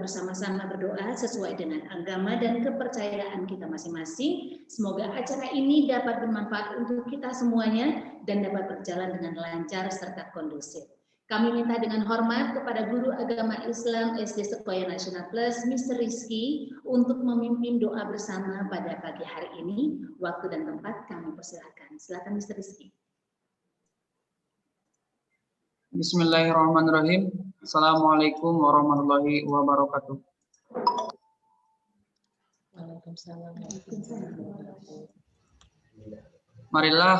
bersama-sama berdoa sesuai dengan agama dan kepercayaan kita masing-masing. Semoga acara ini dapat bermanfaat untuk kita semuanya dan dapat berjalan dengan lancar serta kondusif. Kami minta dengan hormat kepada Guru Agama Islam SD Sekoya Nasional Plus, Mr. Rizky, untuk memimpin doa bersama pada pagi hari ini. Waktu dan tempat kami persilakan. Silakan Mr. Rizky. Bismillahirrahmanirrahim. Assalamualaikum warahmatullahi wabarakatuh. Waalaikumsalam. Marilah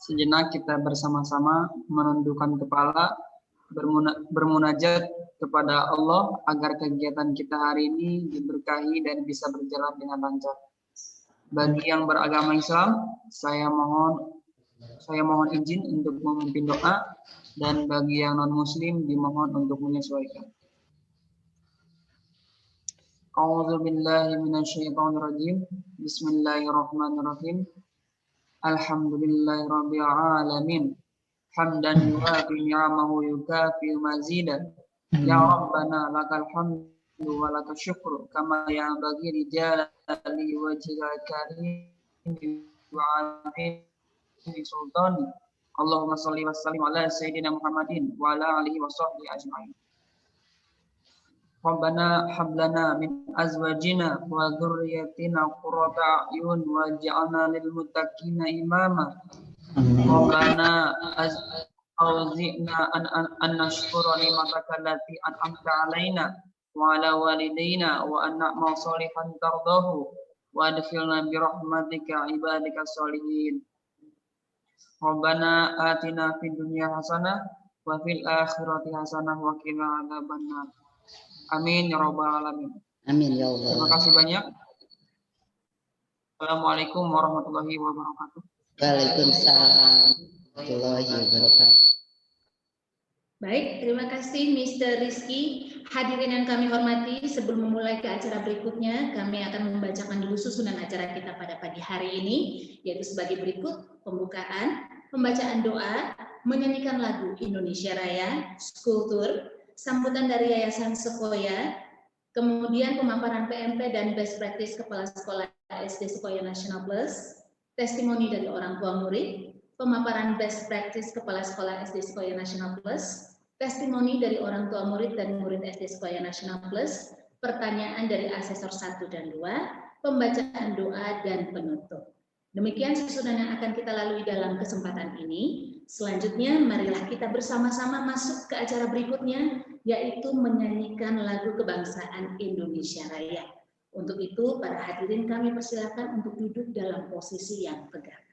sejenak kita bersama-sama menundukkan kepala, bermunajat kepada Allah agar kegiatan kita hari ini diberkahi dan bisa berjalan dengan lancar. Bagi yang beragama Islam, saya mohon izin untuk memimpin doa, dan bagi yang non-muslim dimohon untuk menyesuaikan. A'udzu billahi minasyaitonir rajim. Bismillahirrahmanirrahim. Alhamdulillahirabbil alamin. Hamdan yuwafi ni'amahu yukafi mazidan. Ya Rabbana lakal hamdu wa lakal syukru kama yanbaghi li jalali wajhika karim wa alihi sultani. Allahumma shalli wa sallim ala sayyidina Muhammadin wa ala alihi wa sahbihi ajma'in. Rabbana hab lana min azwajina wa dhurriyyatina qurrata a'yun waj'alna lil muttaqina imama. Rabbana awzi'na an nashkura ni'mataka allati an'amta 'alaina wa 'ala walidayna wa an na'mal shalihan tardahu wa adkhilna bi rahmatika ibadika sholihin. Rabbana atina fid dunya hasanah wa fil akhirati hasanah wa qina adzabannar. Amin ya rabbal alamin. Amin ya Allah. Terima kasih banyak. Assalamualaikum warahmatullahi wabarakatuh. Waalaikumsalam warahmatullahi wabarakatuh. Baik, terima kasih Mr. Rizky. Hadirin yang kami hormati, sebelum memulai ke acara berikutnya, kami akan membacakan dulu susunan acara kita pada pagi hari ini, yaitu sebagai berikut: pembukaan, pembacaan doa, menyanyikan lagu Indonesia Raya, school tour, sambutan dari Yayasan Sekoya, kemudian pemaparan PMP dan best practice Kepala Sekolah SD Sekoya Nasional Plus, testimoni dari orang tua murid, pemaparan best practice Kepala Sekolah SD Sekoya Nasional Plus, testimoni dari orang tua murid dan murid SD Sekoya Nasional Plus, pertanyaan dari asesor 1 dan 2, pembacaan doa dan penutup. Demikian susunan yang akan kita lalui dalam kesempatan ini. Selanjutnya, marilah kita bersama-sama masuk ke acara berikutnya, yaitu menyanyikan lagu kebangsaan Indonesia Raya. Untuk itu, para hadirin kami persilakan untuk duduk dalam posisi yang tegak.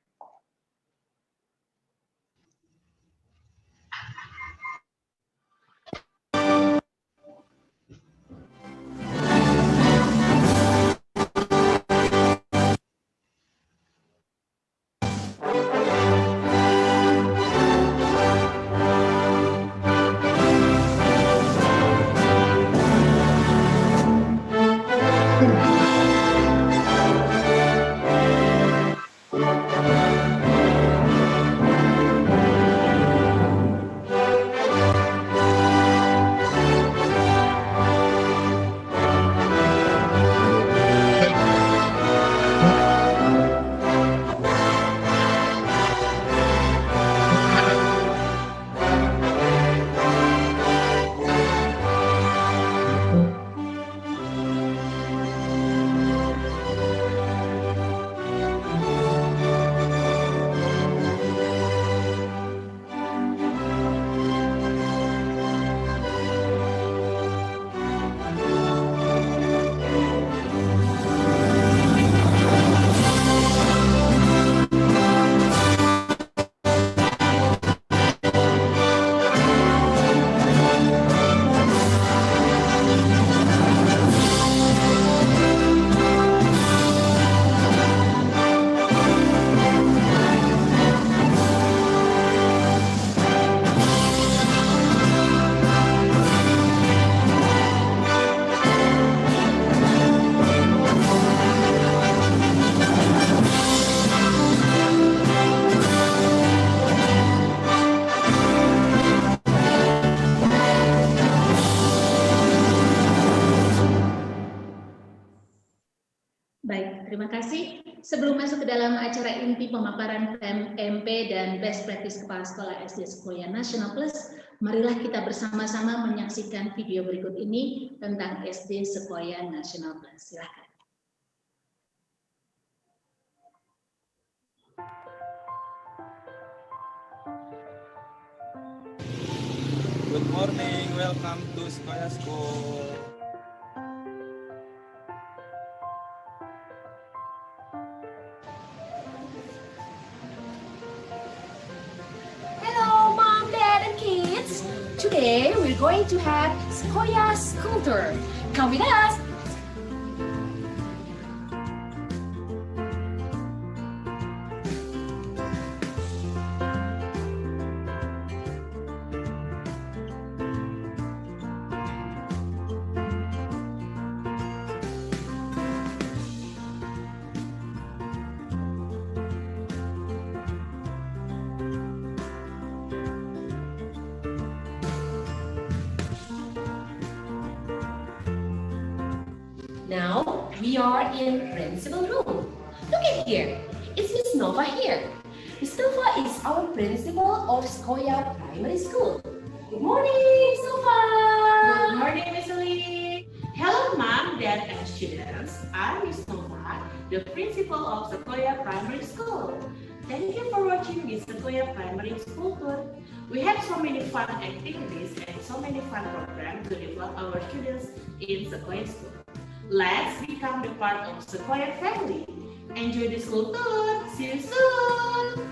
dalam acara inti pemaparan PMP dan Best Practice Kepala Sekolah SD Sekoya Nasional Plus. Marilah kita bersama-sama menyaksikan video berikut ini tentang SD Sekoya Nasional Plus. Silakan. Good morning, welcome to Sekoya School. Hello, Mom, Dad, and kids. Today we're going to have Sekoya School Tour. Come with us. Now we are in principal room. Look at here. It's Miss Nova here. Miss Nova is our principal of Sekoya Primary School. Good morning, Miss Nova. Good morning, Miss Lee. Hello, Mom, Dad, and students. I'm Miss Nova, the principal of Sekoya Primary School. Thank you for watching this Sekoya Primary School tour. We have so many fun activities and so many fun programs to develop our students in Sekoya School. Let's become the part of Sekoya family. Enjoy the school tour. See you soon.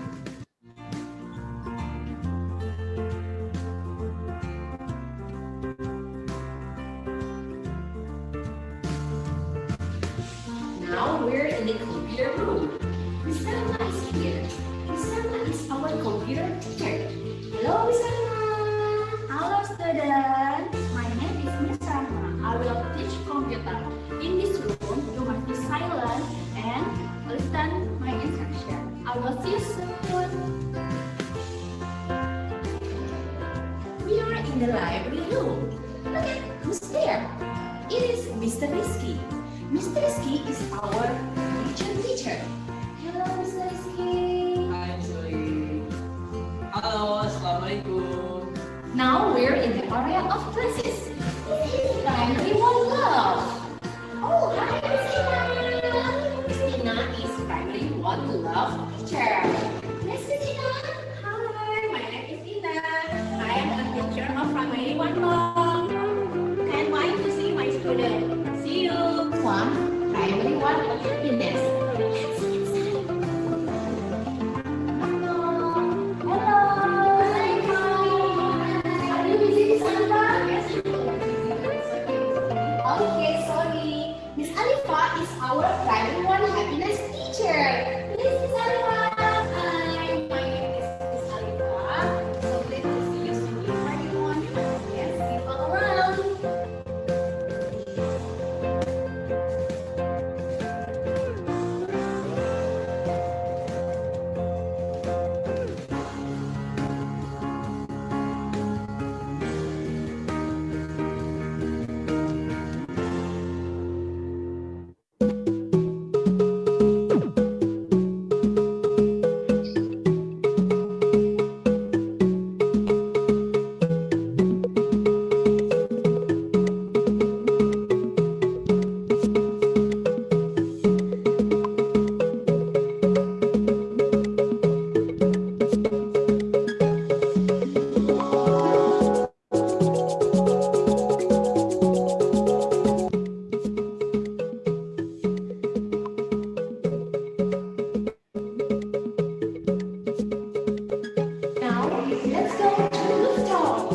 Now we're in the computer room. Miss Selma is here. Miss Selma is our computer teacher. Hello, Miss Selma. Hello students, my name is Miss Selma. I will teach computer. In this room, you must be silent and listen my instruction. I will see you soon. We are in the library room. Look at who's there. It is Mr. Rizky. Mr. Rizky is our religion teacher. Hello, Mr. Rizky. Hai Suli. Halo, assalamualaikum. Now we're in the area of classes. This is primary one love. Oh, hi, Miss Ina. Miss Ina is primary one love teacher. Yes, Miss Ina. Hi, my name is Ina. I am a teacher of primary one love. Can't wait to see my student. See you. One, primary one of happiness. Let's see inside. Hello. Are you busy, Miss Alifa? Yes, you Okay, sorry. Miss Alifa is our primary one happiness teacher. Please, Miss Alifa. Hi, my name is Miss Alifa. So glad to see you soon in primary one. Yes, see you all around. Now, let's go to the rooftop.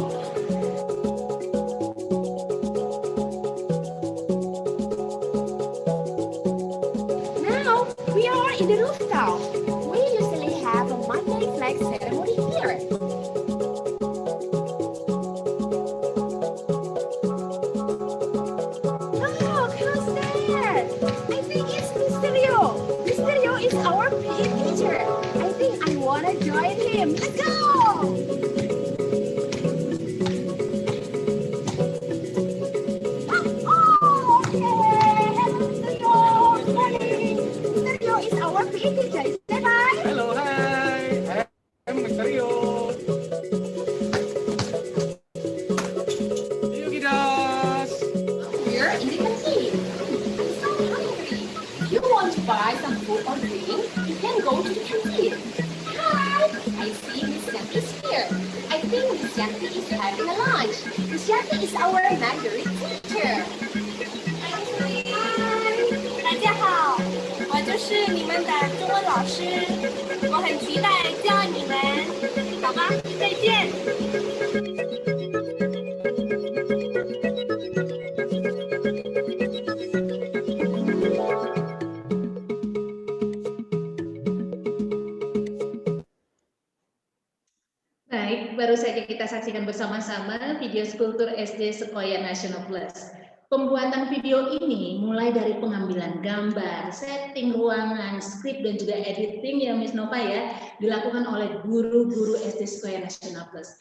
Now, we are in the rooftop. We usually have a Monday flag ceremony here. Look, who's that? I think it's Mysterio. Mysterio is our PE teacher. I think I want to join him. Let's go! Oh, okay. Hello, Mysterio. Good morning. Mysterio is our PE teacher. Say bye. Hello, hi. I'm Mr. Rio. See you, kiddos. We're in the canteen. I'm so hungry. If you want to buy some food or drink, you can go to the canteen. Hi, I see Miss Yanti is here. I think Miss Yanti is having a lunch. Miss Yanti is our Mandarin teacher. 大家好，我就是你们的中文老师，我很期待教你们，好吗？再见。Baik, baru saja kita saksikan bersama-sama video Kultur SD Sekoya Nasional Plus. Pembuatan video ini mulai dari pengambilan gambar, setting ruangan, skrip, dan juga editing ya Miss Nova ya, dilakukan oleh guru-guru SD Sekoya Nasional Plus.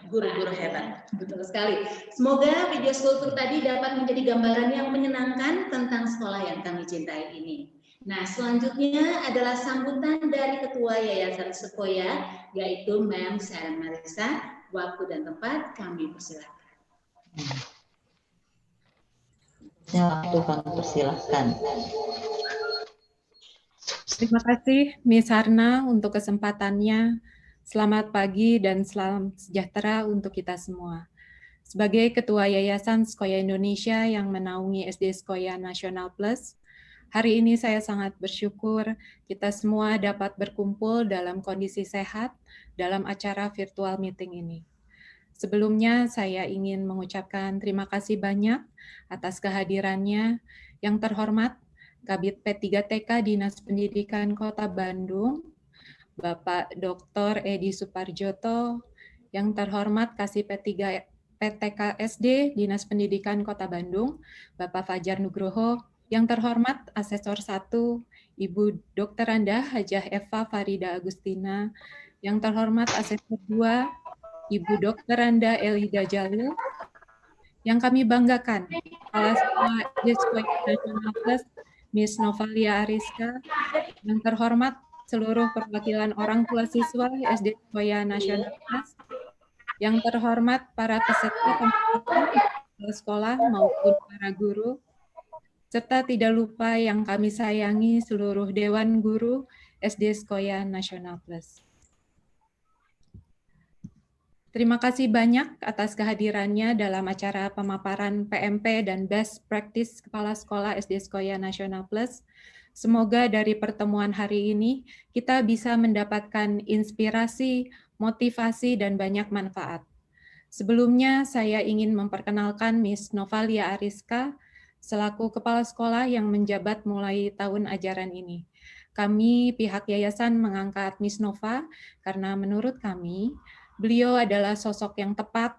Guru-guru hebat, betul sekali. Semoga video Kultur tadi dapat menjadi gambaran yang menyenangkan tentang sekolah yang kami cintai ini. Nah, selanjutnya adalah sambutan dari Ketua Yayasan Sekoya, yaitu Ma'am Sharon Marisa. Waktu dan tempat kami persilakan. Waktu kami persilahkan. Terima kasih Miss Harna untuk kesempatannya. Selamat pagi dan salam sejahtera untuk kita semua. Sebagai Ketua Yayasan Sekoya Indonesia yang menaungi SD Sekoya Nasional Plus, hari ini saya sangat bersyukur kita semua dapat berkumpul dalam kondisi sehat dalam acara virtual meeting ini. Sebelumnya saya ingin mengucapkan terima kasih banyak atas kehadirannya yang terhormat Kabid P3TK Dinas Pendidikan Kota Bandung, Bapak Dr. Edi Suparjoto, yang terhormat Kasih PTK SD Dinas Pendidikan Kota Bandung, Bapak Fajar Nugroho, yang terhormat Asesor 1, Ibu Dr. Anda Hajah Eva Farida Agustina, yang terhormat Asesor 2, Ibu Dr. Anda Elida Jalil, yang kami banggakan, Kepala Sekolah SD Sekoya Nasional Plus, Miss Novalia Ariska, yang terhormat seluruh perwakilan orang tua siswa SD Sekoya Nasional Plus, yang terhormat para peserta pembelajaran sekolah maupun para guru, serta tidak lupa yang kami sayangi seluruh Dewan Guru SD Sekoya Nasional Plus. Terima kasih banyak atas kehadirannya dalam acara pemaparan PMP dan Best Practice Kepala Sekolah SD Sekoya Nasional Plus. Semoga dari pertemuan hari ini kita bisa mendapatkan inspirasi, motivasi, dan banyak manfaat. Sebelumnya saya ingin memperkenalkan Miss Novalia Ariska selaku Kepala Sekolah yang menjabat mulai tahun ajaran ini. Kami pihak yayasan mengangkat Miss Nova karena menurut kami beliau adalah sosok yang tepat,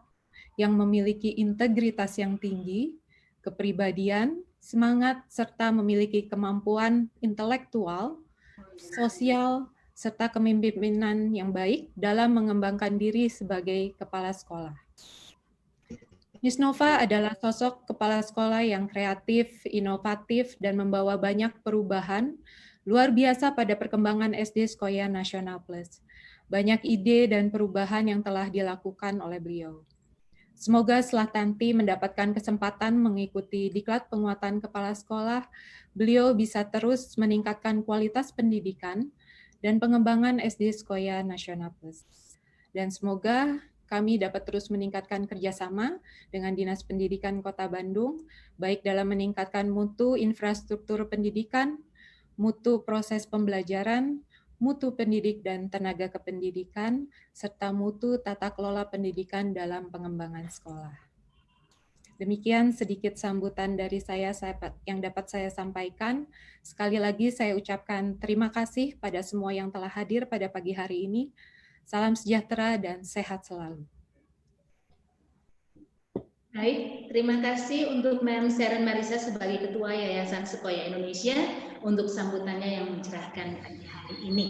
yang memiliki integritas yang tinggi, kepribadian, semangat, serta memiliki kemampuan intelektual, sosial, serta kepemimpinan yang baik dalam mengembangkan diri sebagai kepala sekolah. Miss Nova adalah sosok kepala sekolah yang kreatif, inovatif, dan membawa banyak perubahan luar biasa pada perkembangan SD Sekoya Nasional Plus. Banyak ide dan perubahan yang telah dilakukan oleh beliau. Semoga setelah nanti mendapatkan kesempatan mengikuti diklat penguatan kepala sekolah, beliau bisa terus meningkatkan kualitas pendidikan dan pengembangan SD Sekoya Nasional Plus. Dan semoga kami dapat terus meningkatkan kerjasama dengan Dinas Pendidikan Kota Bandung, baik dalam meningkatkan mutu infrastruktur pendidikan, mutu proses pembelajaran, mutu pendidik dan tenaga kependidikan, serta mutu tata kelola pendidikan dalam pengembangan sekolah. Demikian sedikit sambutan dari saya yang dapat saya sampaikan. Sekali lagi saya ucapkan terima kasih pada semua yang telah hadir pada pagi hari ini. Salam sejahtera dan sehat selalu. Baik, terima kasih untuk Ma'am Sharon Marisa sebagai Ketua Yayasan Sekoya Indonesia untuk sambutannya yang mencerahkan pagi hari ini.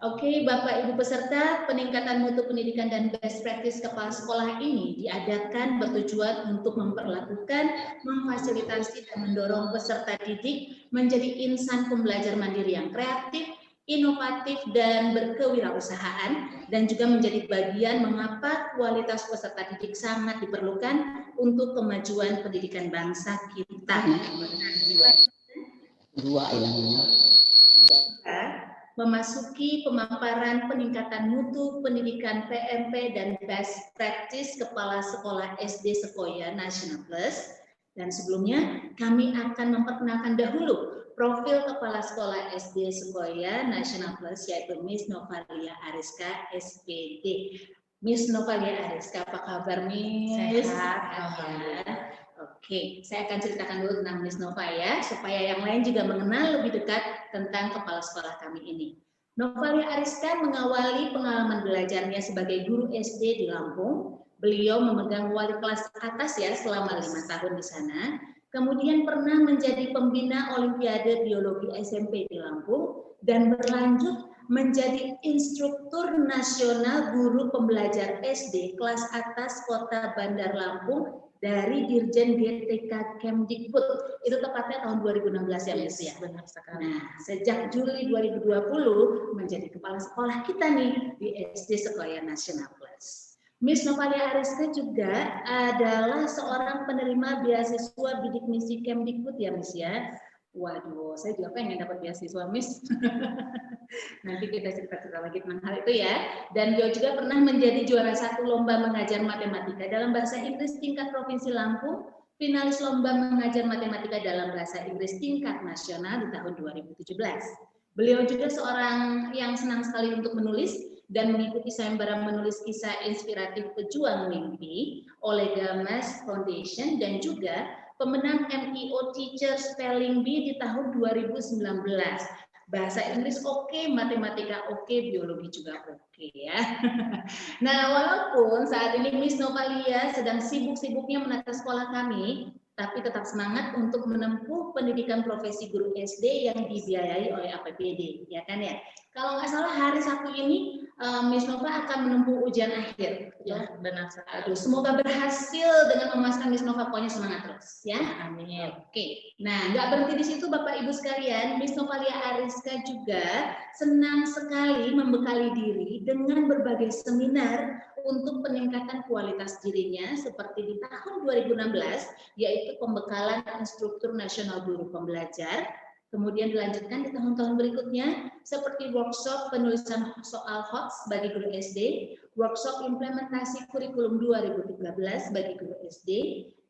Oke, Bapak Ibu peserta, peningkatan mutu pendidikan dan best practice kepala sekolah ini diadakan bertujuan untuk memperlakukan, memfasilitasi dan mendorong peserta didik menjadi insan pembelajar mandiri yang kreatif, inovatif, dan berkewirausahaan, dan juga menjadi bagian mengapa kualitas peserta didik sangat diperlukan untuk kemajuan pendidikan bangsa kita. Memasuki pemaparan peningkatan mutu pendidikan PMP dan best practice Kepala Sekolah SD Sekoya National Plus. Dan sebelumnya kami akan memperkenalkan dahulu profil Kepala Sekolah SD Sekoya National Plus, yaitu Miss Novalia Ariska, SPD. Miss Novalia Ariska, apa kabar Miss? Sehat. Oke, saya akan ceritakan dulu tentang Miss Nova ya, supaya yang lain juga mengenal lebih dekat tentang kepala sekolah kami ini. Novalia Ariska mengawali pengalaman belajarnya sebagai guru SD di Lampung. Beliau memegang wali kelas atas ya selama 5 tahun di sana. Kemudian pernah menjadi pembina Olimpiade Biologi SMP di Lampung dan berlanjut menjadi instruktur nasional guru pembelajar SD kelas atas Kota Bandar Lampung dari Dirjen GTK Kemdikbud. Itu tepatnya tahun 2016 ya Miss ya. Benar sekali. Nah, sejak Juli 2020 menjadi kepala sekolah kita nih di SD Sekoya National Plus. Miss Novalia Ariska juga adalah seorang penerima beasiswa bidik misi Kemdikbud ya Miss ya. Waduh, saya juga pengen dapat beasiswa Miss. Nanti kita cerita-cerita lagi tentang hal itu ya. Dan dia juga pernah menjadi juara 1 lomba mengajar matematika dalam bahasa Inggris tingkat Provinsi Lampung, finalis lomba mengajar matematika dalam bahasa Inggris tingkat nasional di tahun 2017. Beliau juga seorang yang senang sekali untuk menulis dan mengikuti sayembara menulis kisah inspiratif pejuang mimpi oleh Gamas Foundation, dan juga pemenang MIO Teacher Spelling Bee di tahun 2019. Bahasa Inggris oke, matematika oke, biologi juga oke ya. Nah, walaupun saat ini Miss Novalia sedang sibuk-sibuknya menata sekolah kami, tapi tetap semangat untuk menempuh pendidikan profesi guru SD yang dibiayai oleh APBD, ya kan ya. Kalau nggak salah hari Sabtu ini Miss Nova akan menempuh ujian akhir. Ya, benar sekali. Aduh, semoga berhasil dengan memuaskan Miss Nova, pokoknya semangat terus ya. Amin. Oke, nah nggak berhenti di situ Bapak Ibu sekalian, Miss Novalia Ariska juga senang sekali membekali diri dengan berbagai seminar untuk peningkatan kualitas dirinya seperti di tahun 2016, yaitu pembekalan instruktur nasional guru pembelajar. Kemudian dilanjutkan di tahun-tahun berikutnya seperti workshop penulisan soal HOTS bagi guru SD, workshop implementasi kurikulum 2013 bagi guru SD,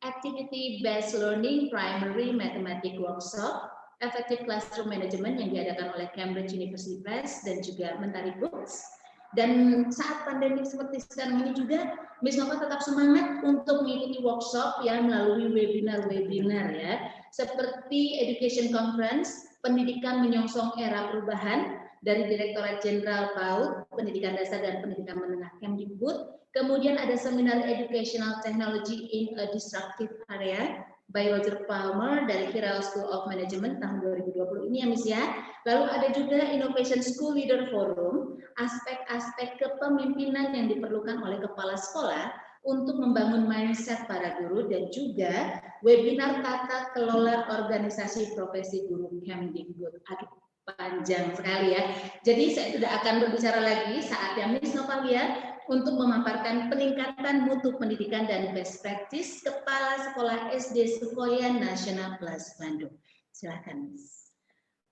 activity based learning primary mathematics workshop, effective classroom management yang diadakan oleh Cambridge University Press dan juga Mentari Books. Dan saat pandemi seperti sekarang ini juga, Miss Nova tetap semangat untuk mengikuti workshop yang melalui webinar-webinar ya, seperti Education Conference, Pendidikan Menyongsong Era Perubahan dari Direktorat Jenderal PAUD, Pendidikan Dasar dan Pendidikan Menengah Kemdikbud. Kemudian ada seminar Educational Technology in a Disruptive Area by Roger Palmer dari Hirau School of Management tahun 2020 ini ya Miss ya. Lalu ada juga Innovation School Leader Forum, aspek-aspek kepemimpinan yang diperlukan oleh kepala sekolah untuk membangun mindset para guru, dan juga webinar tata kelola organisasi profesi guru Kemdikbud. Aduh, panjang sekali ya. Jadi saya tidak akan berbicara lagi, saatnya Miss Novalia untuk memaparkan peningkatan mutu pendidikan dan best practice Kepala Sekolah SD Sekoya National Plus Bandung. Silakan Miss.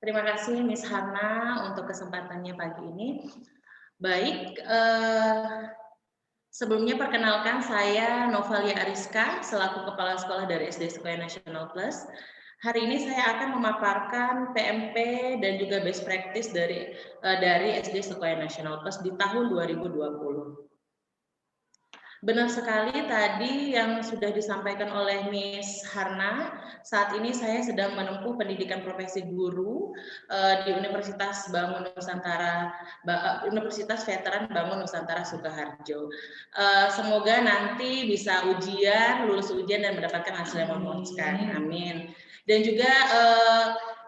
Terima kasih Miss Hana untuk kesempatannya pagi ini. Baik, sebelumnya perkenalkan saya Novalia Ariska selaku Kepala Sekolah dari SD Sekoya National Plus. Hari ini saya akan memaparkan PMP dan juga best practice dari SD Sekoya National Plus di tahun 2020. Benar sekali tadi yang sudah disampaikan oleh Miss Harna, saat ini saya sedang menempuh pendidikan profesi guru di Universitas Bangun Nusantara, Universitas Veteran Bangun Nusantara Sukoharjo. Semoga nanti bisa ujian, lulus ujian dan mendapatkan hasil yang memuaskan. Amin. Dan juga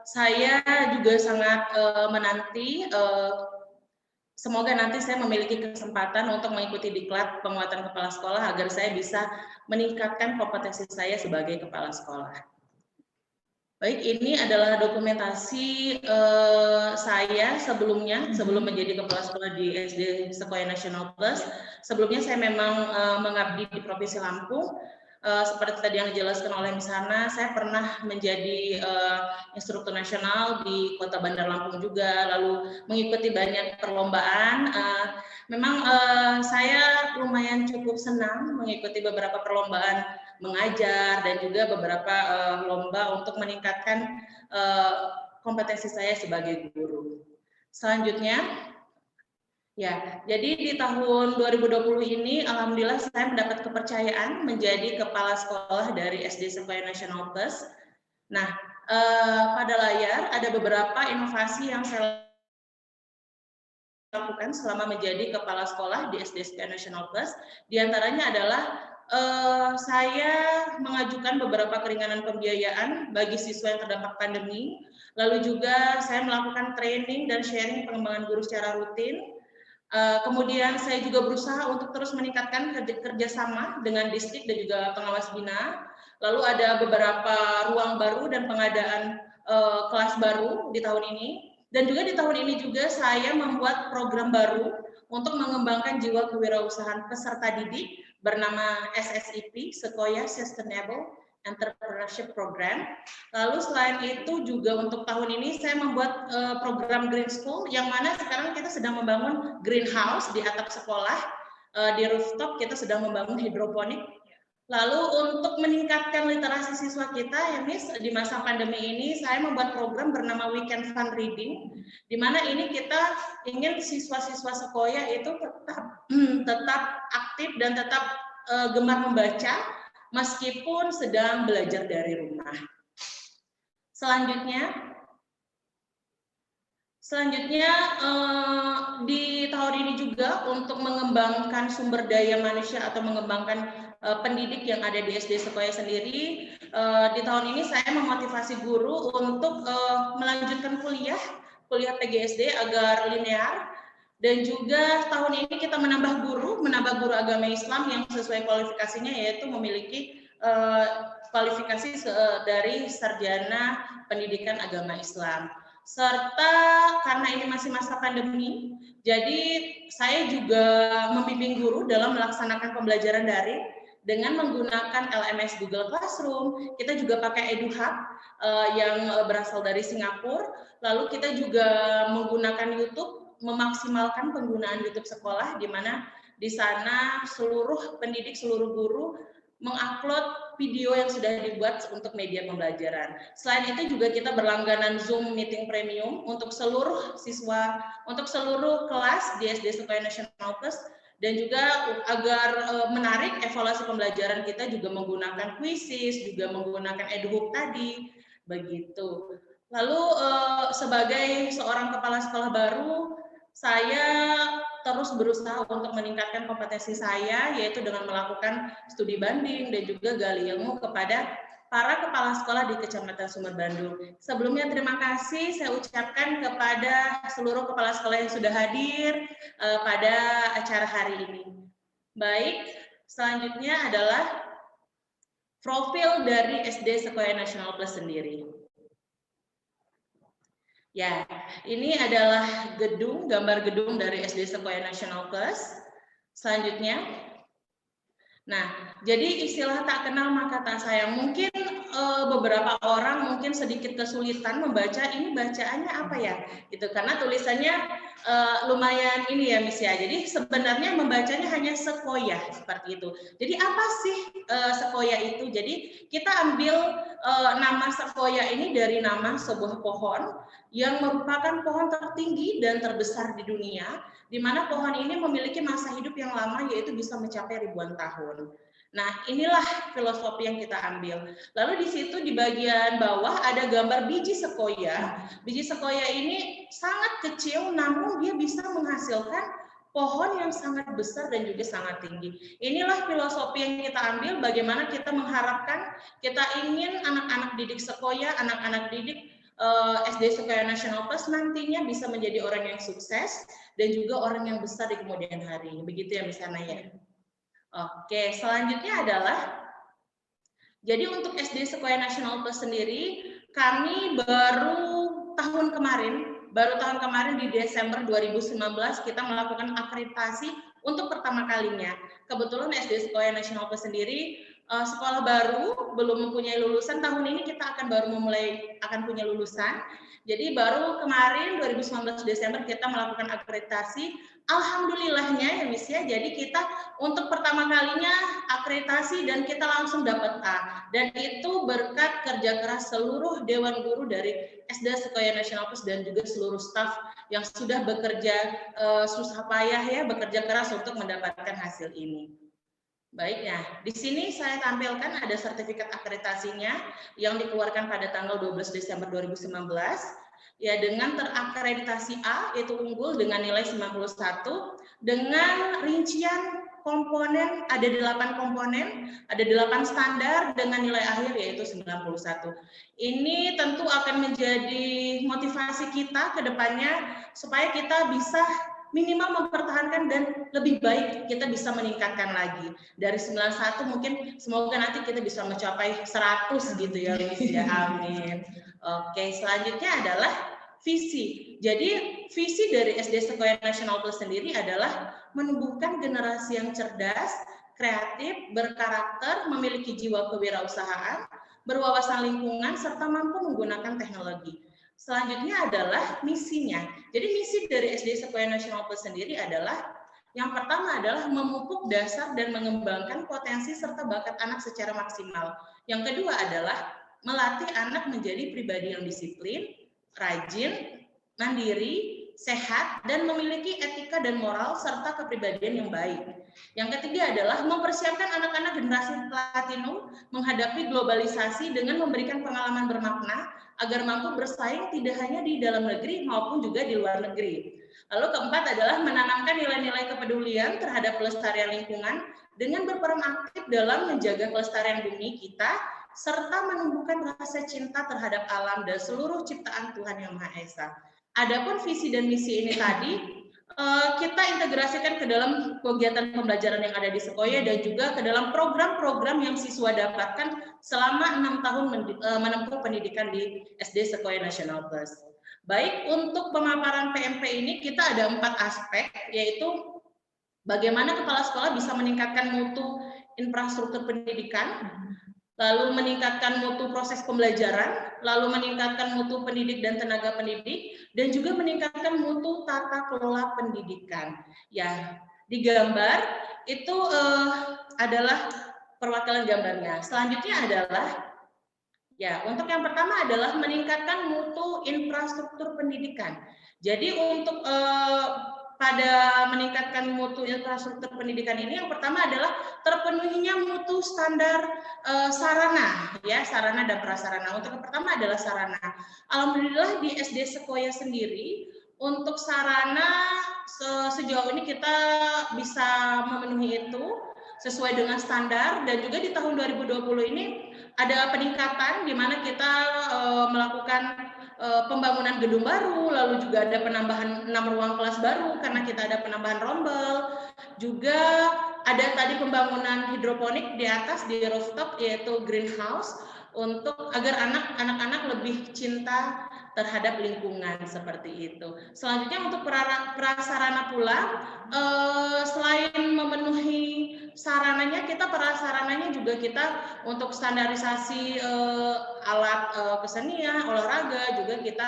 saya juga sangat menanti semoga nanti saya memiliki kesempatan untuk mengikuti diklat penguatan kepala sekolah agar saya bisa meningkatkan kompetensi saya sebagai kepala sekolah. Baik, ini adalah dokumentasi saya sebelumnya, sebelum menjadi kepala sekolah di SD Sekoya National Plus. Sebelumnya saya memang mengabdi di Provinsi Lampung. Seperti tadi yang dijelaskan oleh Miss Hana, saya pernah menjadi instruktur nasional di Kota Bandar Lampung juga, lalu mengikuti banyak perlombaan. Memang saya lumayan cukup senang mengikuti beberapa perlombaan mengajar dan juga beberapa lomba untuk meningkatkan kompetensi saya sebagai guru. Selanjutnya, ya, jadi di tahun 2020 ini, alhamdulillah saya mendapat kepercayaan menjadi kepala sekolah dari SD Sekoya National Plus. Nah, pada layar ada beberapa inovasi yang saya lakukan selama menjadi kepala sekolah di SD Sekoya National Plus. Di antaranya adalah saya mengajukan beberapa keringanan pembiayaan bagi siswa yang terdampak pandemi. Lalu juga saya melakukan training dan sharing pengembangan guru secara rutin. Kemudian saya juga berusaha untuk terus meningkatkan kerjasama dengan distrik dan juga pengawas bina. Lalu ada beberapa ruang baru dan pengadaan kelas baru di tahun ini. Dan juga di tahun ini juga saya membuat program baru untuk mengembangkan jiwa kewirausahaan peserta didik bernama SSEP, Sekoya Sustainable Entrepreneurship Program. Lalu selain itu juga untuk tahun ini saya membuat program Green School, yang mana sekarang kita sedang membangun greenhouse di atap sekolah, di rooftop kita sedang membangun hidroponik. Lalu untuk meningkatkan literasi siswa kita, ya Miss, di masa pandemi ini saya membuat program bernama Weekend Fun Reading, di mana ini kita ingin siswa-siswa Sekoya itu tetap aktif dan tetap gemar membaca meskipun sedang belajar dari rumah. Selanjutnya di tahun ini juga untuk mengembangkan sumber daya manusia atau mengembangkan pendidik yang ada di SD Sekoya sendiri, di tahun ini saya memotivasi guru untuk melanjutkan kuliah PGSD agar linear, dan juga tahun ini kita menambah guru agama Islam yang sesuai kualifikasinya, yaitu memiliki kualifikasi dari sarjana pendidikan agama Islam. Serta karena ini masih masa pandemi, jadi saya juga membimbing guru dalam melaksanakan pembelajaran daring dengan menggunakan LMS Google Classroom. Kita juga pakai EduHub yang berasal dari Singapura. Lalu kita juga menggunakan YouTube, memaksimalkan penggunaan YouTube sekolah, di mana di sana seluruh pendidik, seluruh guru mengupload video yang sudah dibuat untuk media pembelajaran. Selain itu juga kita berlangganan Zoom Meeting Premium untuk seluruh siswa, untuk seluruh kelas di SD Sekoya National Plus, dan juga agar menarik evaluasi pembelajaran kita juga menggunakan quizzes, juga menggunakan EduHub tadi, begitu. Lalu sebagai seorang kepala sekolah baru, saya terus berusaha untuk meningkatkan kompetensi saya, yaitu dengan melakukan studi banding dan juga gali ilmu kepada para kepala sekolah di Kecamatan Sumber Bandung. Sebelumnya terima kasih saya ucapkan kepada seluruh kepala sekolah yang sudah hadir pada acara hari ini. Baik, selanjutnya adalah profil dari SD Sekoya National Plus sendiri. Ya, ini adalah gedung, gambar gedung dari SD Sekoya National Plus. Selanjutnya, nah, jadi istilah tak kenal maka tak sayang. Mungkin beberapa orang mungkin sedikit kesulitan membaca ini bacaannya apa ya, gitu. Karena tulisannya lumayan ini ya, Miss ya. Jadi sebenarnya membacanya hanya Sekoya seperti itu. Jadi apa sih Sekoya itu? Jadi kita ambil nama Sekoya ini dari nama sebuah pohon yang merupakan pohon tertinggi dan terbesar di dunia, di mana pohon ini memiliki masa hidup yang lama, yaitu bisa mencapai ribuan tahun. Nah, inilah filosofi yang kita ambil. Lalu di situ di bagian bawah ada gambar biji sekoya. Biji sekoya ini sangat kecil, namun dia bisa menghasilkan pohon yang sangat besar dan juga sangat tinggi. Inilah filosofi yang kita ambil, bagaimana kita mengharapkan, kita ingin anak-anak didik Sekoya, anak-anak didik SD Sekoya National Plus nantinya bisa menjadi orang yang sukses dan juga orang yang besar di kemudian hari. Begitu ya Miss Hana ya. Oke, selanjutnya adalah, jadi untuk SD Sekoya National Plus sendiri kami baru tahun kemarin di Desember 2019 kita melakukan akreditasi untuk pertama kalinya. Kebetulan SD Sekolah Nasional Plus sendiri sekolah baru, belum mempunyai lulusan. Tahun ini kita akan punya lulusan. Jadi baru kemarin 2019 Desember kita melakukan akreditasi. Alhamdulillahnya ya Miss ya, jadi kita untuk pertama kalinya akreditasi dan kita langsung dapat A. Dan itu berkat kerja keras seluruh Dewan Guru dari SD Sekolah Nasional Plus dan juga seluruh staf yang sudah bekerja susah payah ya, bekerja keras untuk mendapatkan hasil ini. Baik ya, di sini saya tampilkan ada sertifikat akreditasinya yang dikeluarkan pada tanggal 12 Desember 2019. Ya, dengan terakreditasi A, yaitu unggul dengan nilai 91, dengan rincian komponen, ada 8 komponen, ada 8 standar dengan nilai akhir yaitu 91. Ini tentu akan menjadi motivasi kita ke depannya supaya kita bisa minimal mempertahankan dan lebih baik kita bisa meningkatkan lagi. Dari 91 mungkin semoga nanti kita bisa mencapai 100 gitu ya, ya. Amin. Oke, selanjutnya adalah visi. Jadi visi dari SD Sekolah Nasional Plus sendiri adalah menumbuhkan generasi yang cerdas, kreatif, berkarakter, memiliki jiwa kewirausahaan, berwawasan lingkungan, serta mampu menggunakan teknologi. Selanjutnya adalah misinya. Jadi misi dari SD Sekolah Nasional Plus sendiri adalah yang pertama adalah memupuk dasar dan mengembangkan potensi serta bakat anak secara maksimal. Yang kedua adalah melatih anak menjadi pribadi yang disiplin, rajin, mandiri, sehat, dan memiliki etika dan moral serta kepribadian yang baik. Yang ketiga adalah mempersiapkan anak-anak generasi platinum menghadapi globalisasi dengan memberikan pengalaman bermakna agar mampu bersaing tidak hanya di dalam negeri maupun juga di luar negeri. Lalu keempat adalah menanamkan nilai-nilai kepedulian terhadap pelestarian lingkungan dengan berperan aktif dalam menjaga kelestarian bumi kita serta menumbuhkan rasa cinta terhadap alam dan seluruh ciptaan Tuhan Yang Maha Esa. Adapun visi dan misi ini tadi kita integrasikan ke dalam kegiatan pembelajaran yang ada di Sekolah dan juga ke dalam program-program yang siswa dapatkan selama 6 tahun menempuh pendidikan di SD Sekolah Nasional Plus. Baik, untuk pemaparan PMP ini kita ada 4 aspek, yaitu bagaimana kepala sekolah bisa meningkatkan mutu infrastruktur pendidikan, lalu meningkatkan mutu proses pembelajaran, lalu meningkatkan mutu pendidik dan tenaga pendidik, dan juga meningkatkan mutu tata kelola pendidikan. Ya, di gambar itu adalah perwakilan gambarnya. Selanjutnya adalah, ya, untuk yang pertama adalah meningkatkan mutu infrastruktur pendidikan. Jadi untuk pada meningkatkan mutu infrastruktur pendidikan ini yang pertama adalah terpenuhinya mutu standar sarana, ya, sarana dan prasarana. Untuk yang pertama adalah sarana. Alhamdulillah di SD Sekolah sendiri untuk sarana sejauh ini kita bisa memenuhi itu sesuai dengan standar, dan juga di tahun 2020 ini ada peningkatan di mana kita melakukan pembangunan gedung baru, lalu juga ada penambahan 6 ruang kelas baru karena kita ada penambahan rombel, juga ada tadi pembangunan hidroponik di atas di rooftop yaitu greenhouse untuk agar anak-anak lebih cinta terhadap lingkungan seperti itu. Selanjutnya untuk prasarana pula, selain memenuhi sarananya, kita prasarananya juga kita untuk standarisasi alat kesenian, olahraga juga kita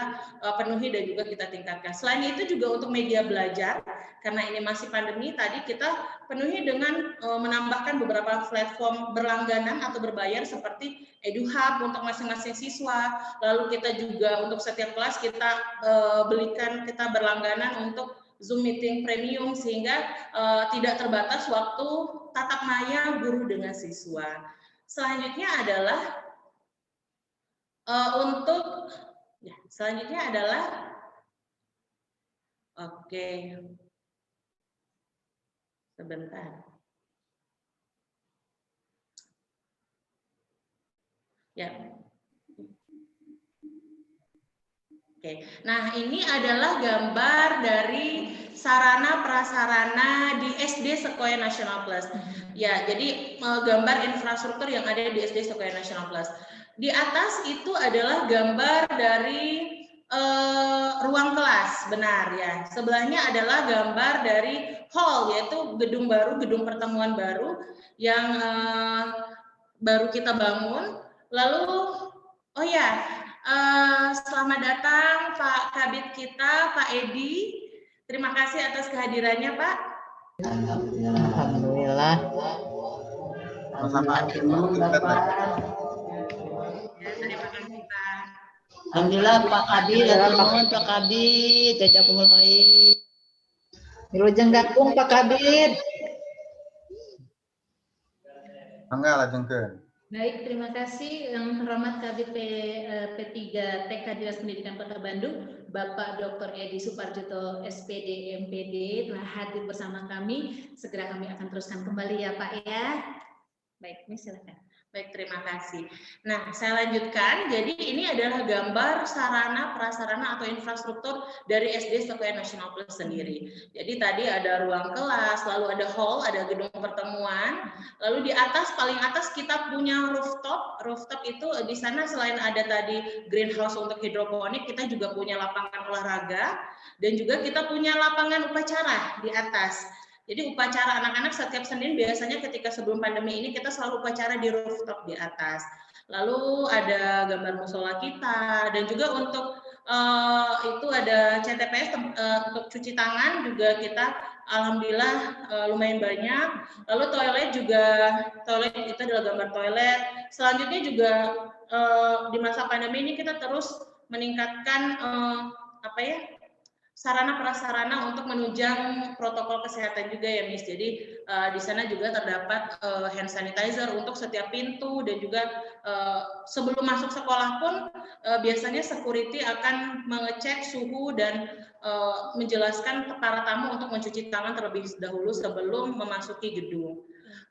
penuhi dan juga kita tingkatkan. Selain itu juga untuk media belajar, karena ini masih pandemi, tadi kita penuhi dengan menambahkan beberapa platform berlangganan atau berbayar seperti EduHub untuk masing-masing siswa. Lalu kita juga untuk setiap kelas kita kita berlangganan untuk Zoom meeting premium sehingga tidak terbatas waktu tatap maya guru dengan siswa. Selanjutnya adalah oke, sebentar. Ya. Oke. Nah, ini adalah gambar dari sarana prasarana di SD Sekolah Nasional Plus. Ya, jadi gambar infrastruktur yang ada di SD Sekolah Nasional Plus. Di atas itu adalah gambar dari ruang kelas, benar ya. Sebelahnya adalah gambar dari hall, yaitu gedung baru, gedung pertemuan baru yang baru kita bangun. Lalu, oh ya, selamat datang Pak Kabid kita, Pak Edi. Terima kasih atas kehadirannya, Pak. Alhamdulillah. Sama-sama. Ya, terima kasih, Pak. Alhamdulillah Pak Kabid, Pak Kabid, jazakumullah khair. Wilujeng gabung Pak Kabid. Mangga lajengkeun. Baik, terima kasih yang terhormat Kabid P3 TK Dinas Pendidikan Kota Bandung, Bapak Dr. Edi Suparjoto SPD MPD telah hadir bersama kami. Segera kami akan teruskan kembali ya Pak ya. Baik, ini silakan. Baik, terima kasih. Nah, saya lanjutkan. Jadi ini adalah gambar sarana, prasarana atau infrastruktur dari SD Sekolah Nasional Plus sendiri. Jadi tadi ada ruang kelas, lalu ada hall, ada gedung pertemuan. Lalu di atas, paling atas kita punya rooftop. Rooftop itu di sana selain ada tadi greenhouse untuk hidroponik, kita juga punya lapangan olahraga dan juga kita punya lapangan upacara di atas. Jadi upacara anak-anak setiap Senin biasanya ketika sebelum pandemi ini kita selalu upacara di rooftop di atas. Lalu ada gambar musola kita dan juga untuk itu ada CTPS untuk cuci tangan juga kita alhamdulillah lumayan banyak. Lalu toilet juga, toilet itu adalah gambar toilet. Selanjutnya juga di masa pandemi ini kita terus meningkatkan sarana prasarana untuk menunjang protokol kesehatan juga ya Miss. Jadi di sana juga terdapat hand sanitizer untuk setiap pintu dan juga sebelum masuk sekolah pun biasanya security akan mengecek suhu dan menjelaskan para tamu untuk mencuci tangan terlebih dahulu sebelum memasuki gedung.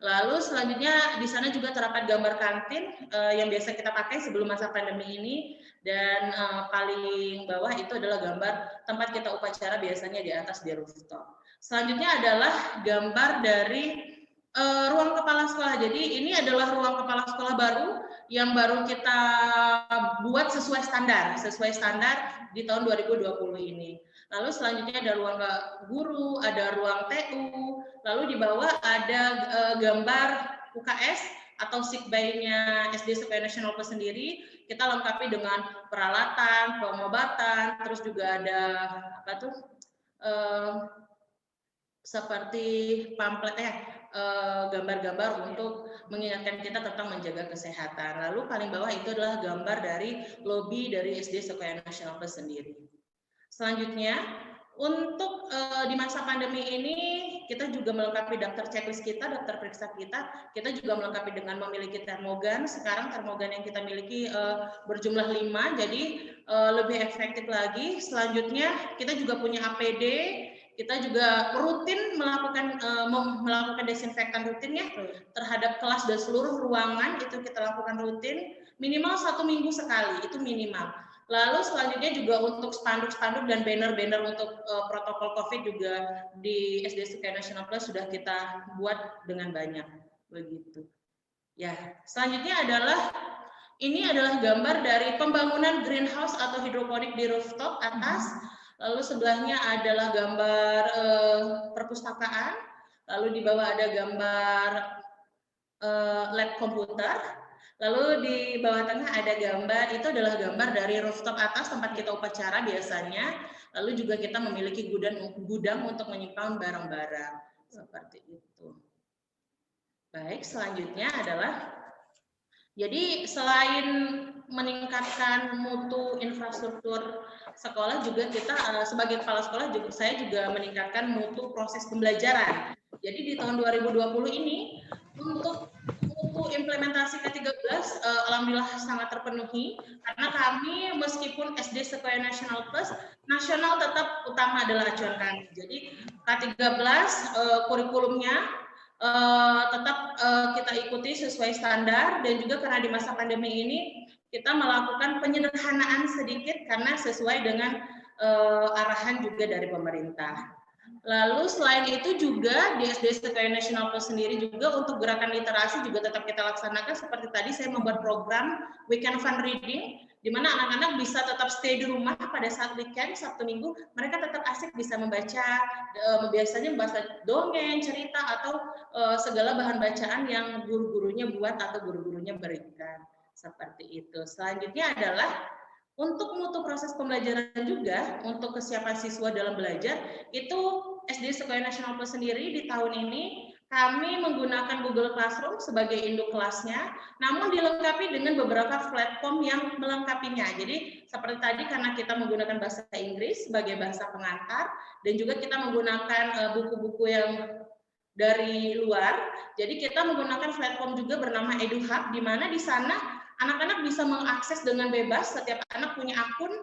Lalu selanjutnya di sana juga terdapat gambar kantin yang biasa kita pakai sebelum masa pandemi ini. Dan paling bawah itu adalah gambar tempat kita upacara biasanya di atas di rooftop. Selanjutnya adalah gambar dari ruang kepala sekolah. Jadi ini adalah ruang kepala sekolah baru yang baru kita buat sesuai standar di tahun 2020 ini. Lalu selanjutnya ada ruang guru, ada ruang TU, lalu di bawah ada gambar UKS atau sickbay-nya SD Sekolah Nasional Plus sendiri. Kita lengkapi dengan peralatan, pengobatan, terus juga ada seperti pamflet gambar-gambar untuk mengingatkan kita tentang menjaga kesehatan. Lalu paling bawah itu adalah gambar dari lobi dari SD Sekolah Nasional Plus sendiri. Selanjutnya, untuk di masa pandemi ini kita juga melengkapi daftar checklist kita, daftar periksa kita juga melengkapi dengan memiliki termogan. Sekarang termogan yang kita miliki berjumlah 5, jadi lebih efektif lagi. Selanjutnya kita juga punya APD, kita juga rutin melakukan desinfektan rutin ya terhadap kelas dan seluruh ruangan, itu kita lakukan rutin minimal 1 minggu sekali, itu minimal. Lalu selanjutnya juga untuk spanduk-spanduk dan banner-banner untuk protokol COVID juga di SD Sekolah Nasional Plus sudah kita buat dengan banyak begitu. Ya, selanjutnya ini adalah gambar dari pembangunan greenhouse atau hidroponik di rooftop atas. Lalu sebelahnya adalah gambar perpustakaan. Lalu di bawah ada gambar lab komputer. Lalu di bawah tengah ada gambar, itu adalah gambar dari rooftop atas tempat kita upacara biasanya. Lalu juga kita memiliki gudang untuk menyimpan barang-barang seperti itu. Baik, selanjutnya adalah, jadi selain meningkatkan mutu infrastruktur sekolah, juga kita sebagai kepala sekolah saya juga meningkatkan mutu proses pembelajaran. Jadi di tahun 2020 ini untuk implementasi K13 alhamdulillah sangat terpenuhi karena kami meskipun SD Sekolah Nasional Plus, nasional tetap utama adalah acuan kami. Jadi K13 kurikulumnya tetap kita ikuti sesuai standar dan juga karena di masa pandemi ini kita melakukan penyederhanaan sedikit karena sesuai dengan arahan juga dari pemerintah. Lalu selain itu juga di SD Sekolah Nasional Plus sendiri juga untuk gerakan literasi juga tetap kita laksanakan. Seperti tadi saya membuat program Weekend Fun Reading, di mana anak-anak bisa tetap stay di rumah pada saat weekend, Sabtu Minggu, mereka tetap asik bisa membaca, biasanya membaca dongeng, cerita, atau segala bahan bacaan yang guru-gurunya buat atau guru-gurunya berikan. Seperti itu. Selanjutnya adalah untuk mutu proses pembelajaran juga, untuk kesiapan siswa dalam belajar, itu SD Sekolah Nasional Plus sendiri di tahun ini kami menggunakan Google Classroom sebagai induk kelasnya, namun dilengkapi dengan beberapa platform yang melengkapinya. Jadi seperti tadi karena kita menggunakan bahasa Inggris sebagai bahasa pengantar, dan juga kita menggunakan buku-buku yang dari luar, jadi kita menggunakan platform juga bernama EduHub, di mana di sana anak-anak bisa mengakses dengan bebas, setiap anak punya akun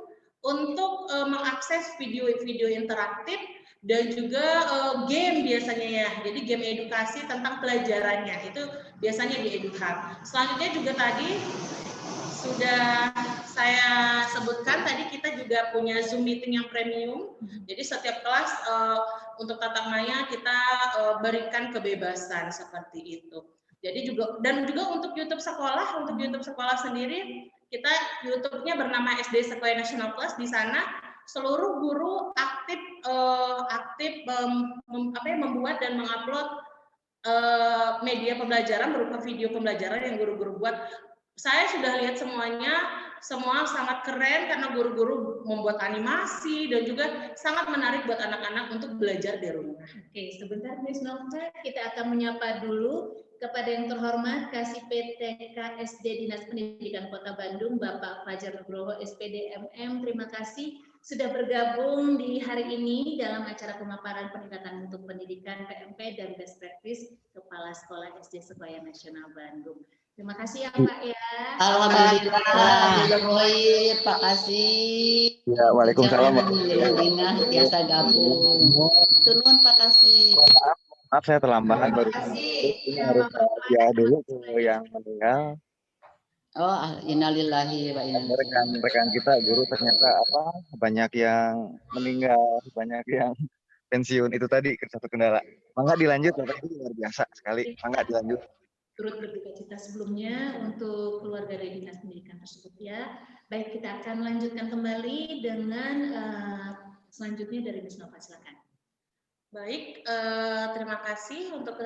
untuk mengakses video-video interaktif dan juga game biasanya ya. Jadi game edukasi tentang pelajarannya itu biasanya di EduHub. Selanjutnya juga tadi sudah saya sebutkan, tadi kita juga punya Zoom meeting yang premium. Jadi setiap kelas untuk tatap maya kita berikan kebebasan seperti itu. Jadi juga untuk YouTube sekolah sendiri kita YouTube-nya bernama SD Sekolah Nasional Plus. Di sana seluruh guru aktif membuat dan mengupload media pembelajaran berupa video pembelajaran yang guru-guru buat. Saya sudah lihat semuanya, semua sangat keren karena guru-guru membuat animasi dan juga sangat menarik buat anak-anak untuk belajar di rumah. Oke, sebentar Miss Nova, kita akan menyapa dulu kepada yang terhormat Kasih PTK SD Dinas Pendidikan Kota Bandung, Bapak Fajar Nugroho SPD MM. Terima kasih sudah bergabung di hari ini dalam acara pemaparan peningkatan mutu pendidikan PMP dan Best Practice Kepala Sekolah SD Sekolah Nasional Bandung. Terima kasih ya Pak ya. Alhamdulillah, baik, Pak Kasih. Ya, waalaikumsalam. Alhamdulillah, biasa gabung. Turun Pak Kasih. Maaf saya terlambat baru. Ini harus ya dulu ke yang meninggal. Oh, innalillahi wa inna ilaihi raji'un. Rekan kita guru ternyata banyak yang meninggal, banyak yang pensiun, itu tadi satu kendala. Mangga dilanjut, Bapak Ibu, luar biasa sekali. Mangga dilanjut. Turut berduka cita sebelumnya untuk keluarga dari Dinas Pendidikan tersebut ya. Baik, kita akan melanjutkan kembali dengan selanjutnya dari Miss Nova, silakan. Baik, terima kasih untuk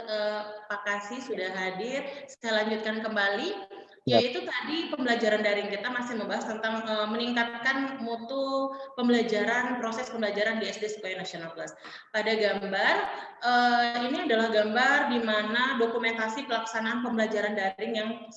Pak Kasih sudah hadir. Saya lanjutkan kembali, yaitu tadi pembelajaran daring kita masih membahas tentang meningkatkan mutu pembelajaran, proses pembelajaran di SD Sekolah Nasional Plus. Pada gambar, ini adalah gambar di mana dokumentasi pelaksanaan pembelajaran daring yang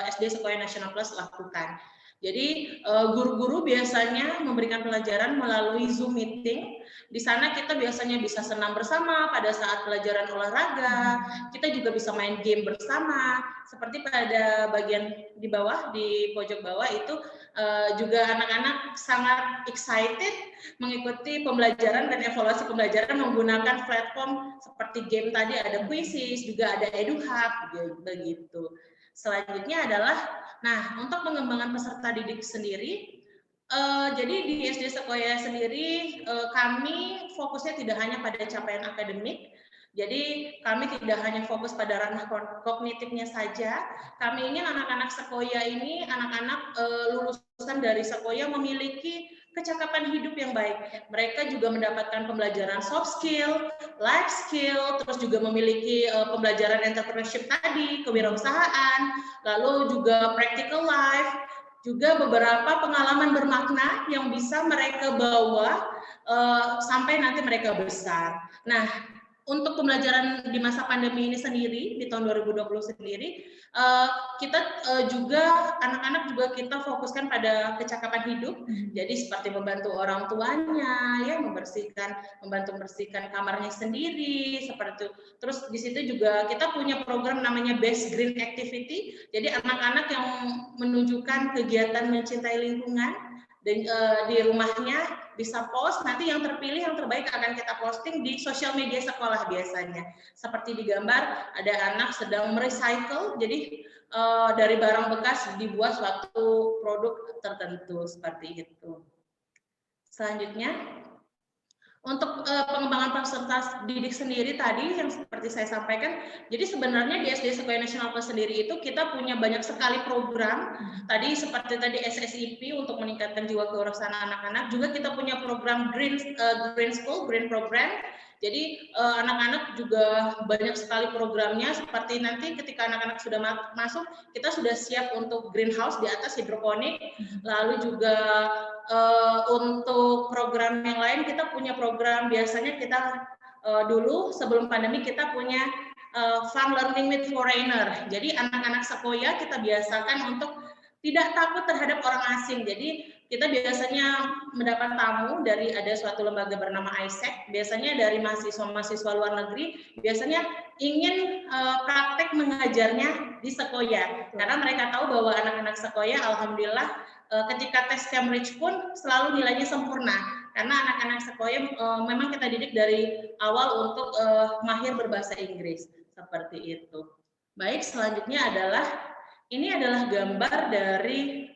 SD Sekolah Nasional Plus lakukan. Jadi guru-guru biasanya memberikan pelajaran melalui Zoom meeting. Di sana kita biasanya bisa senam bersama pada saat pelajaran olahraga. Kita juga bisa main game bersama. Seperti pada bagian di bawah, di pojok bawah itu juga anak-anak sangat excited mengikuti pembelajaran dan evaluasi pembelajaran menggunakan platform seperti game tadi, ada Quizzes, juga ada EduHub, begitu. Selanjutnya adalah, nah untuk pengembangan peserta didik sendiri, jadi di SD Sekolah sendiri kami fokusnya tidak hanya pada capaian akademik, jadi kami tidak hanya fokus pada ranah kognitifnya saja, kami ingin anak-anak Sekolah ini, anak-anak lulusan dari Sekolah memiliki kecakapan hidup yang baik. Mereka juga mendapatkan pembelajaran soft skill, life skill, terus juga memiliki pembelajaran entrepreneurship tadi, kewirausahaan, lalu juga practical life, juga beberapa pengalaman bermakna yang bisa mereka bawa sampai nanti mereka besar. Nah, untuk pembelajaran di masa pandemi ini sendiri, di tahun 2020 sendiri, kita juga, anak-anak juga kita fokuskan pada kecakapan hidup, jadi seperti membantu orang tuanya, ya membantu membersihkan kamarnya sendiri, seperti itu. Terus di situ juga kita punya program namanya Best Green Activity, jadi anak-anak yang menunjukkan kegiatan mencintai lingkungan, dan di rumahnya bisa post, nanti yang terpilih yang terbaik akan kita posting di sosial media sekolah biasanya. Seperti di gambar ada anak sedang merecycle, jadi dari barang bekas dibuat suatu produk tertentu seperti itu. Selanjutnya Untuk pengembangan peserta didik sendiri tadi yang seperti saya sampaikan, jadi sebenarnya di SD Sekolah Nasional Plus sendiri itu kita punya banyak sekali program. Tadi seperti tadi SSIP untuk meningkatkan jiwa kewirausahaan anak-anak, juga kita punya program Green School, Green Program. Jadi anak-anak juga banyak sekali programnya, seperti nanti ketika anak-anak sudah masuk, kita sudah siap untuk greenhouse di atas hidroponik, lalu juga untuk program yang lain kita punya program, biasanya kita dulu sebelum pandemi kita punya Fun Learning with Foreigner. Jadi anak-anak sekolah kita biasakan untuk tidak takut terhadap orang asing. Jadi kita biasanya mendapat tamu dari ada suatu lembaga bernama ISEC, biasanya dari mahasiswa-mahasiswa luar negeri, biasanya ingin praktek mengajarnya di sekolah. Karena mereka tahu bahwa anak-anak sekolah, alhamdulillah, ketika tes Cambridge pun selalu nilainya sempurna. Karena anak-anak sekolah memang kita didik dari awal untuk mahir berbahasa Inggris. Seperti itu. Baik, selanjutnya adalah, ini adalah gambar dari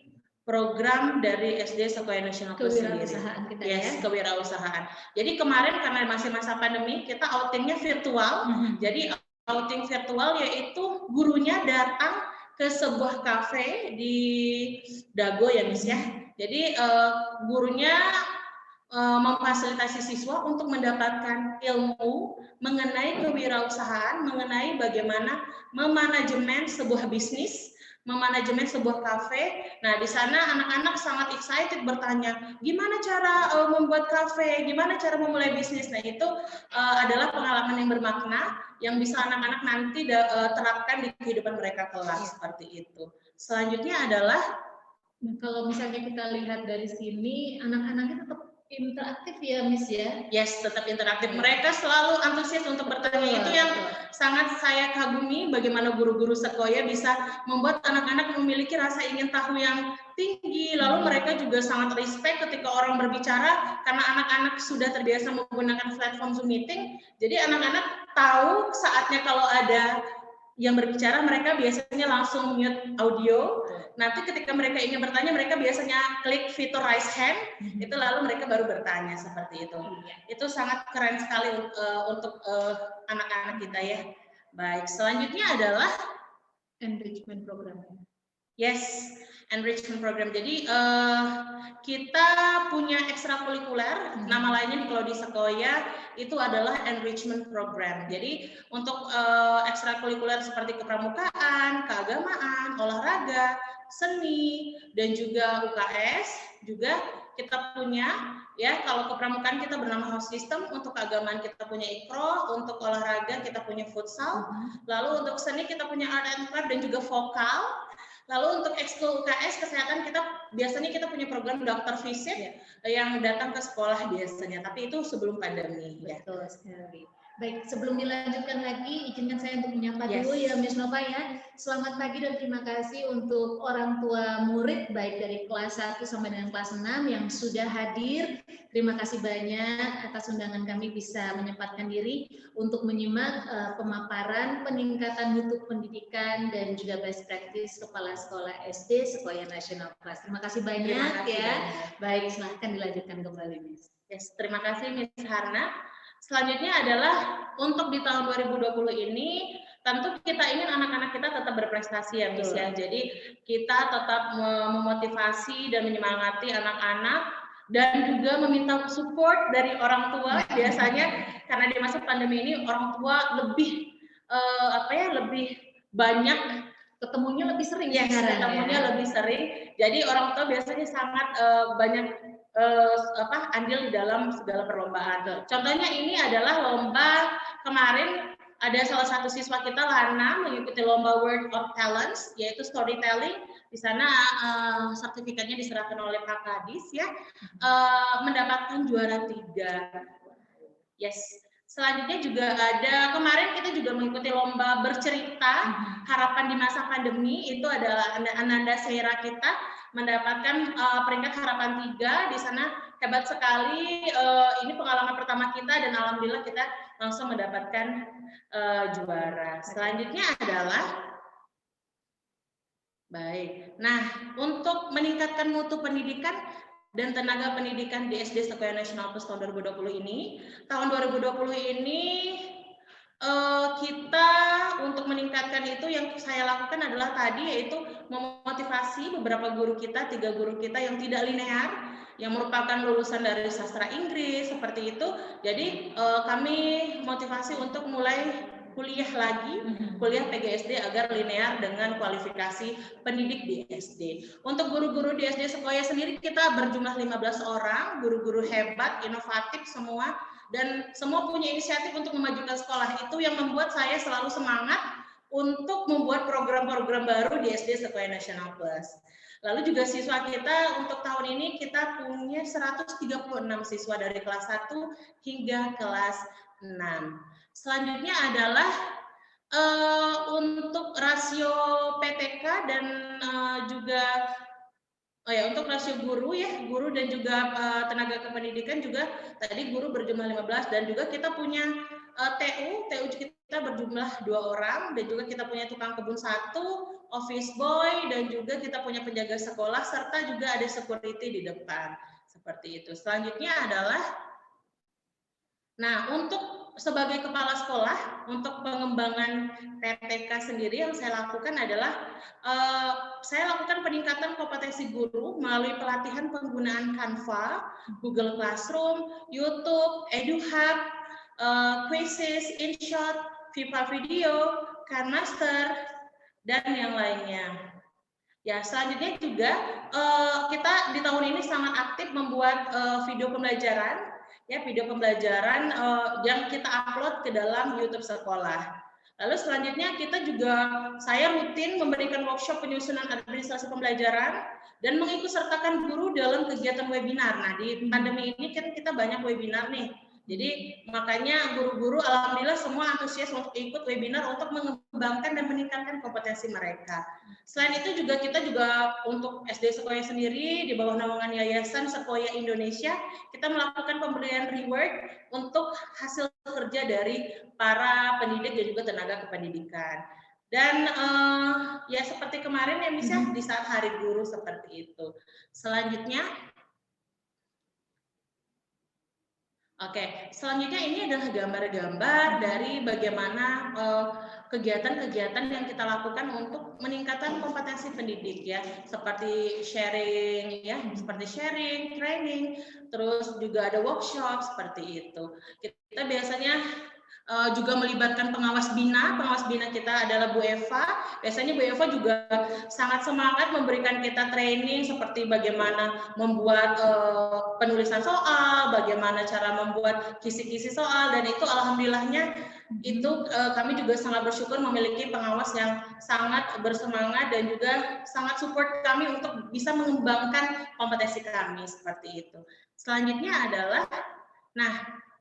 program dari SD Sekolah Nasional Plus sendiri. Kewirausahaan kita Yes, ya. kewirausahaan. Jadi kemarin karena masih masa pandemi, kita outingnya virtual. Jadi outing virtual yaitu gurunya datang ke sebuah kafe di Dago ya Miss ya. Jadi gurunya memfasilitasi siswa untuk mendapatkan ilmu mengenai kewirausahaan, mengenai bagaimana memanajemen sebuah bisnis, memanajemen sebuah kafe. Nah, di sana anak-anak sangat excited bertanya, gimana cara membuat kafe, gimana cara memulai bisnis. Nah, itu adalah pengalaman yang bermakna yang bisa anak-anak nanti terapkan di kehidupan mereka kelak, seperti itu. Selanjutnya adalah, kalau misalnya kita lihat dari sini, anak-anaknya tetap interaktif ya Miss ya? Yes, tetap interaktif. Mereka selalu antusias untuk bertanya. Itu yang sangat saya kagumi, bagaimana guru-guru sekolah bisa membuat anak-anak memiliki rasa ingin tahu yang tinggi. Lalu mereka juga sangat respect ketika orang berbicara, karena anak-anak sudah terbiasa menggunakan platform Zoom meeting. Jadi anak-anak tahu saatnya kalau ada yang berbicara, mereka biasanya langsung mute audio. Nanti ketika mereka ingin bertanya, mereka biasanya klik fitur raise hand, itu lalu mereka baru bertanya, seperti itu. Itu sangat keren sekali untuk anak-anak kita ya. Baik, selanjutnya adalah enrichment program. Yes, enrichment program. Jadi kita punya ekstrakurikuler, nama lainnya kalau di sekolah itu adalah enrichment program. Jadi untuk ekstrakurikuler seperti kepramukaan, keagamaan, olahraga, seni, dan juga UKS juga kita punya. Ya, kalau kepramukaan kita bernama house system, untuk keagamaan kita punya ikro, untuk olahraga kita punya futsal, lalu untuk seni kita punya art and craft dan juga vokal. Lalu untuk ekskul UKS kesehatan biasanya kita punya program dokter visit yang datang ke sekolah biasanya, tapi itu sebelum pandemi. Betul sekali. Baik, sebelum dilanjutkan lagi, izinkan saya untuk menyapa dulu ya Miss Nova ya. Selamat pagi dan terima kasih untuk orang tua murid baik dari kelas 1 sampai dengan kelas 6 yang sudah hadir. Terima kasih banyak atas undangan kami bisa menyempatkan diri untuk menyimak pemaparan peningkatan mutu pendidikan dan juga best practice Kepala Sekolah SD Sekolah Nasional Plus. Terima kasih banyak ya. Baik, silahkan dilanjutkan kembali Miss. Yes, terima kasih Miss Harna. Selanjutnya adalah untuk di tahun 2020 ini tentu kita ingin anak-anak kita tetap berprestasi ya Miss ya. Jadi kita tetap memotivasi dan menyemangati anak-anak dan juga meminta support dari orang tua. Biasanya karena di masa pandemi ini orang tua lebih lebih banyak ketemunya lebih sering ketemunya lebih sering. Jadi orang tua biasanya sangat banyak andil di dalam segala perlombaan. Contohnya ini adalah lomba kemarin ada salah satu siswa kita Lana mengikuti lomba World of Talents yaitu storytelling. Di sana sertifikatnya diserahkan oleh Pak Kadis ya, mendapatkan juara 3. Yes. Selanjutnya juga ada kemarin kita juga mengikuti lomba bercerita harapan di masa pandemi, itu adalah Ananda Seira kita mendapatkan peringkat harapan 3. Di sana hebat sekali, ini pengalaman pertama kita dan alhamdulillah kita langsung mendapatkan juara. Selanjutnya adalah baik. Nah, untuk meningkatkan mutu pendidikan dan tenaga pendidikan di SD Sekolah Nasional Plus tahun 2020 ini. Tahun 2020 ini kita untuk meningkatkan itu yang saya lakukan adalah tadi yaitu memotivasi beberapa guru kita, 3 guru kita yang tidak linear, yang merupakan lulusan dari sastra Inggris seperti itu. Jadi kami motivasi untuk mulai kuliah lagi, kuliah PGSD agar linear dengan kualifikasi pendidik di SD. Untuk guru-guru di SD Sekolah sendiri kita berjumlah 15 orang, guru-guru hebat, inovatif semua, dan semua punya inisiatif untuk memajukan sekolah. Itu yang membuat saya selalu semangat untuk membuat program-program baru di SD Sekolah Nasional Plus. Lalu juga siswa kita untuk tahun ini kita punya 136 siswa dari kelas 1 hingga kelas 6. Selanjutnya adalah untuk rasio PTK dan juga untuk rasio guru ya, guru dan juga tenaga kependidikan juga tadi guru berjumlah 15 dan juga kita punya TU kita berjumlah 2 orang dan juga kita punya tukang kebun 1, office boy dan juga kita punya penjaga sekolah serta juga ada security di depan. Seperti itu. Selanjutnya adalah untuk sebagai kepala sekolah, untuk pengembangan PTK sendiri yang saya lakukan adalah saya lakukan peningkatan kompetensi guru melalui pelatihan penggunaan Canva, Google Classroom, YouTube, EduHub, Quizzes, InShot, Viva Video, Canmaster, dan yang lainnya. Ya, selanjutnya juga kita di tahun ini sangat aktif membuat video pembelajaran. Ya, video pembelajaran yang kita upload ke dalam YouTube sekolah. Lalu selanjutnya kita juga, saya rutin memberikan workshop penyusunan administrasi pembelajaran dan mengikutsertakan guru dalam kegiatan webinar. Nah, di pandemi ini kan kita banyak webinar nih. Jadi makanya guru-guru alhamdulillah semua antusias untuk ikut webinar untuk mengembangkan dan meningkatkan kompetensi mereka. Selain itu juga kita juga untuk SD Sekolah sendiri di bawah naungan Yayasan Sekolah Indonesia, kita melakukan pemberian reward untuk hasil kerja dari para pendidik dan juga tenaga kependidikan. Dan ya seperti kemarin ya Miss ya, di saat Hari Guru seperti itu. Selanjutnya selanjutnya ini adalah gambar-gambar dari bagaimana kegiatan-kegiatan yang kita lakukan untuk meningkatkan kompetensi pendidik ya, seperti sharing ya, training, terus juga ada workshop seperti itu. Kita biasanya juga melibatkan pengawas bina kita adalah Bu Eva. Biasanya Bu Eva juga sangat semangat memberikan kita training seperti bagaimana membuat penulisan soal, bagaimana cara membuat kisi-kisi soal, dan itu alhamdulillahnya itu kami juga sangat bersyukur memiliki pengawas yang sangat bersemangat dan juga sangat support kami untuk bisa mengembangkan kompetensi kami seperti itu. Selanjutnya adalah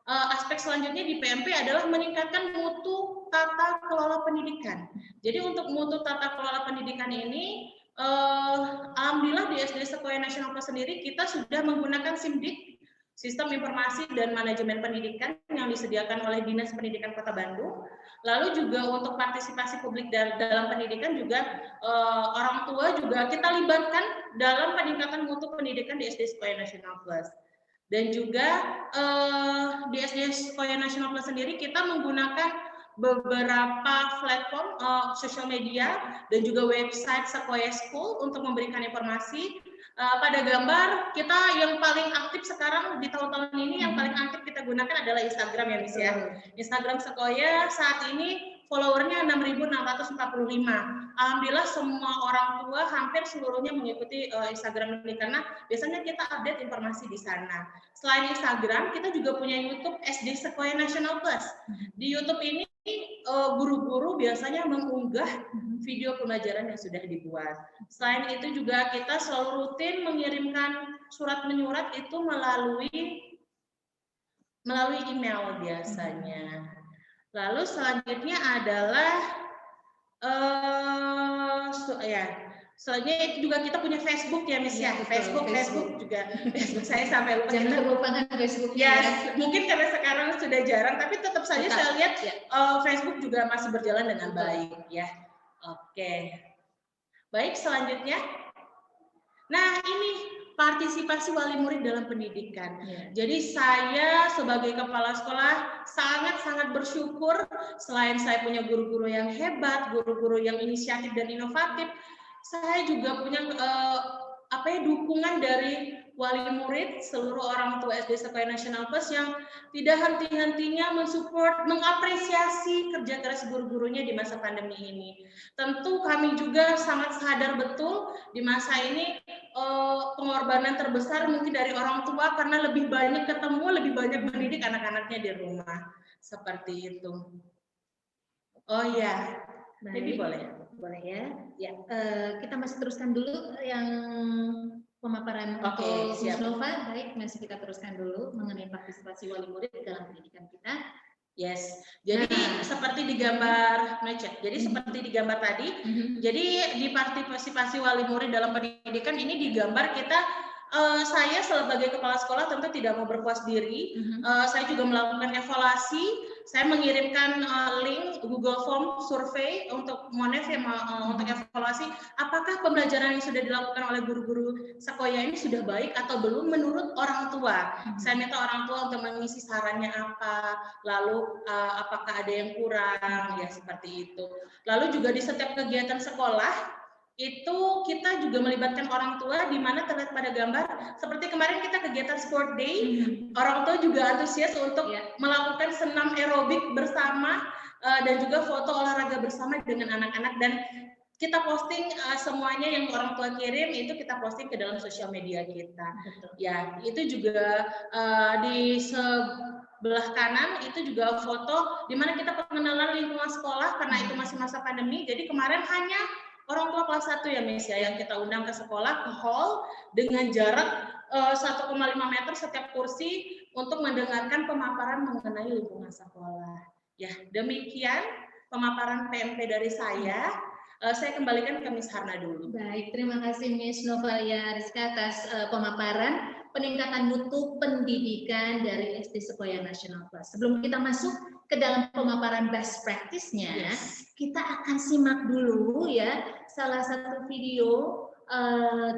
aspek selanjutnya di PMP adalah meningkatkan mutu tata kelola pendidikan. Jadi untuk mutu tata kelola pendidikan ini, alhamdulillah di SD Sekolah Nasional Plus sendiri kita sudah menggunakan SIMDIK, Sistem Informasi dan Manajemen Pendidikan yang disediakan oleh Dinas Pendidikan Kota Bandung. Lalu juga untuk partisipasi publik dalam pendidikan juga orang tua juga kita libatkan dalam peningkatan mutu pendidikan di SD Sekolah Nasional Plus. Dan juga di SD Sekolah Nasional Plus sendiri kita menggunakan beberapa platform sosial media dan juga website Sekolah School untuk memberikan informasi. Pada gambar kita yang paling aktif sekarang di tahun-tahun ini yang paling aktif kita gunakan adalah Instagram ya Miss ya. Instagram Sekolah saat ini followernya 6.645. Alhamdulillah semua orang tua hampir seluruhnya mengikuti Instagram ini karena biasanya kita update informasi di sana. Selain Instagram, kita juga punya YouTube SD Sekolah Nasional Plus. Di YouTube ini guru-guru biasanya mengunggah video pembelajaran yang sudah dibuat. Selain itu juga kita selalu rutin mengirimkan surat menyurat itu melalui email biasanya. Lalu selanjutnya adalah selanjutnya itu juga kita punya Facebook ya Miss ya. Facebook juga. Facebook saya sampai lupa. Jangan lupakan Facebooknya. Ya, mungkin karena sekarang sudah jarang, tapi tetap saja saya lihat Facebook juga masih berjalan dengan baik ya. Oke. Baik, selanjutnya. Nah, ini partisipasi wali murid dalam pendidikan. Jadi saya sebagai kepala sekolah sangat-sangat bersyukur, selain saya punya guru-guru yang hebat, guru-guru yang inisiatif dan inovatif, saya juga punya dukungan dari wali murid, seluruh orang tua SD Sekoya Nasional Plus yang tidak henti-hentinya mensupport, mengapresiasi kerja keras guru-gurunya di masa pandemi ini. Tentu kami juga sangat sadar betul di masa ini pengorbanan terbesar mungkin dari orang tua karena lebih banyak ketemu, lebih banyak mendidik anak-anaknya di rumah. Seperti itu. Oh ya, jadi boleh. Boleh ya. Ya, kita masih teruskan dulu yang pemaparan Oke, untuk siap. Miss Nova. Baik, masih kita teruskan dulu mengenai partisipasi wali murid dalam pendidikan kita. Yes, jadi seperti di gambar seperti di gambar tadi, jadi di partisipasi wali murid dalam pendidikan ini digambar kita, saya sebagai kepala sekolah tentu tidak mau berpuas diri, saya juga melakukan evaluasi, saya mengirimkan link Google Form survei untuk Monef yang untuk evaluasi apakah pembelajaran yang sudah dilakukan oleh guru-guru Sekoya ini sudah baik atau belum menurut orang tua. Saya minta orang tua untuk mengisi sarannya apa, lalu apakah ada yang kurang, ya seperti itu. Lalu juga di setiap kegiatan sekolah itu kita juga melibatkan orang tua, di mana terlihat pada gambar seperti kemarin kita kegiatan sport day, orang tua juga antusias untuk melakukan senam aerobik bersama dan juga foto olahraga bersama dengan anak-anak, dan kita posting semuanya yang orang tua kirim itu kita posting ke dalam sosial media kita. Ya, itu juga di sebelah kanan itu juga foto di mana kita pengenalan lingkungan sekolah karena itu masih masa pandemi. Jadi kemarin hanya orang tua kelas 1 ya Miss ya yang kita undang ke sekolah, ke hall dengan jarak 1,5 meter setiap kursi untuk mendengarkan pemaparan mengenai lingkungan sekolah. Ya, demikian pemaparan PMP dari saya. Saya kembalikan ke Miss Harna dulu. Baik, terima kasih Miss Novalia Rizka atas pemaparan peningkatan mutu pendidikan dari SD Sekoya Nasional Plus. Sebelum kita masuk ke dalam pemaparan best practice-nya, kita akan simak dulu ya salah satu video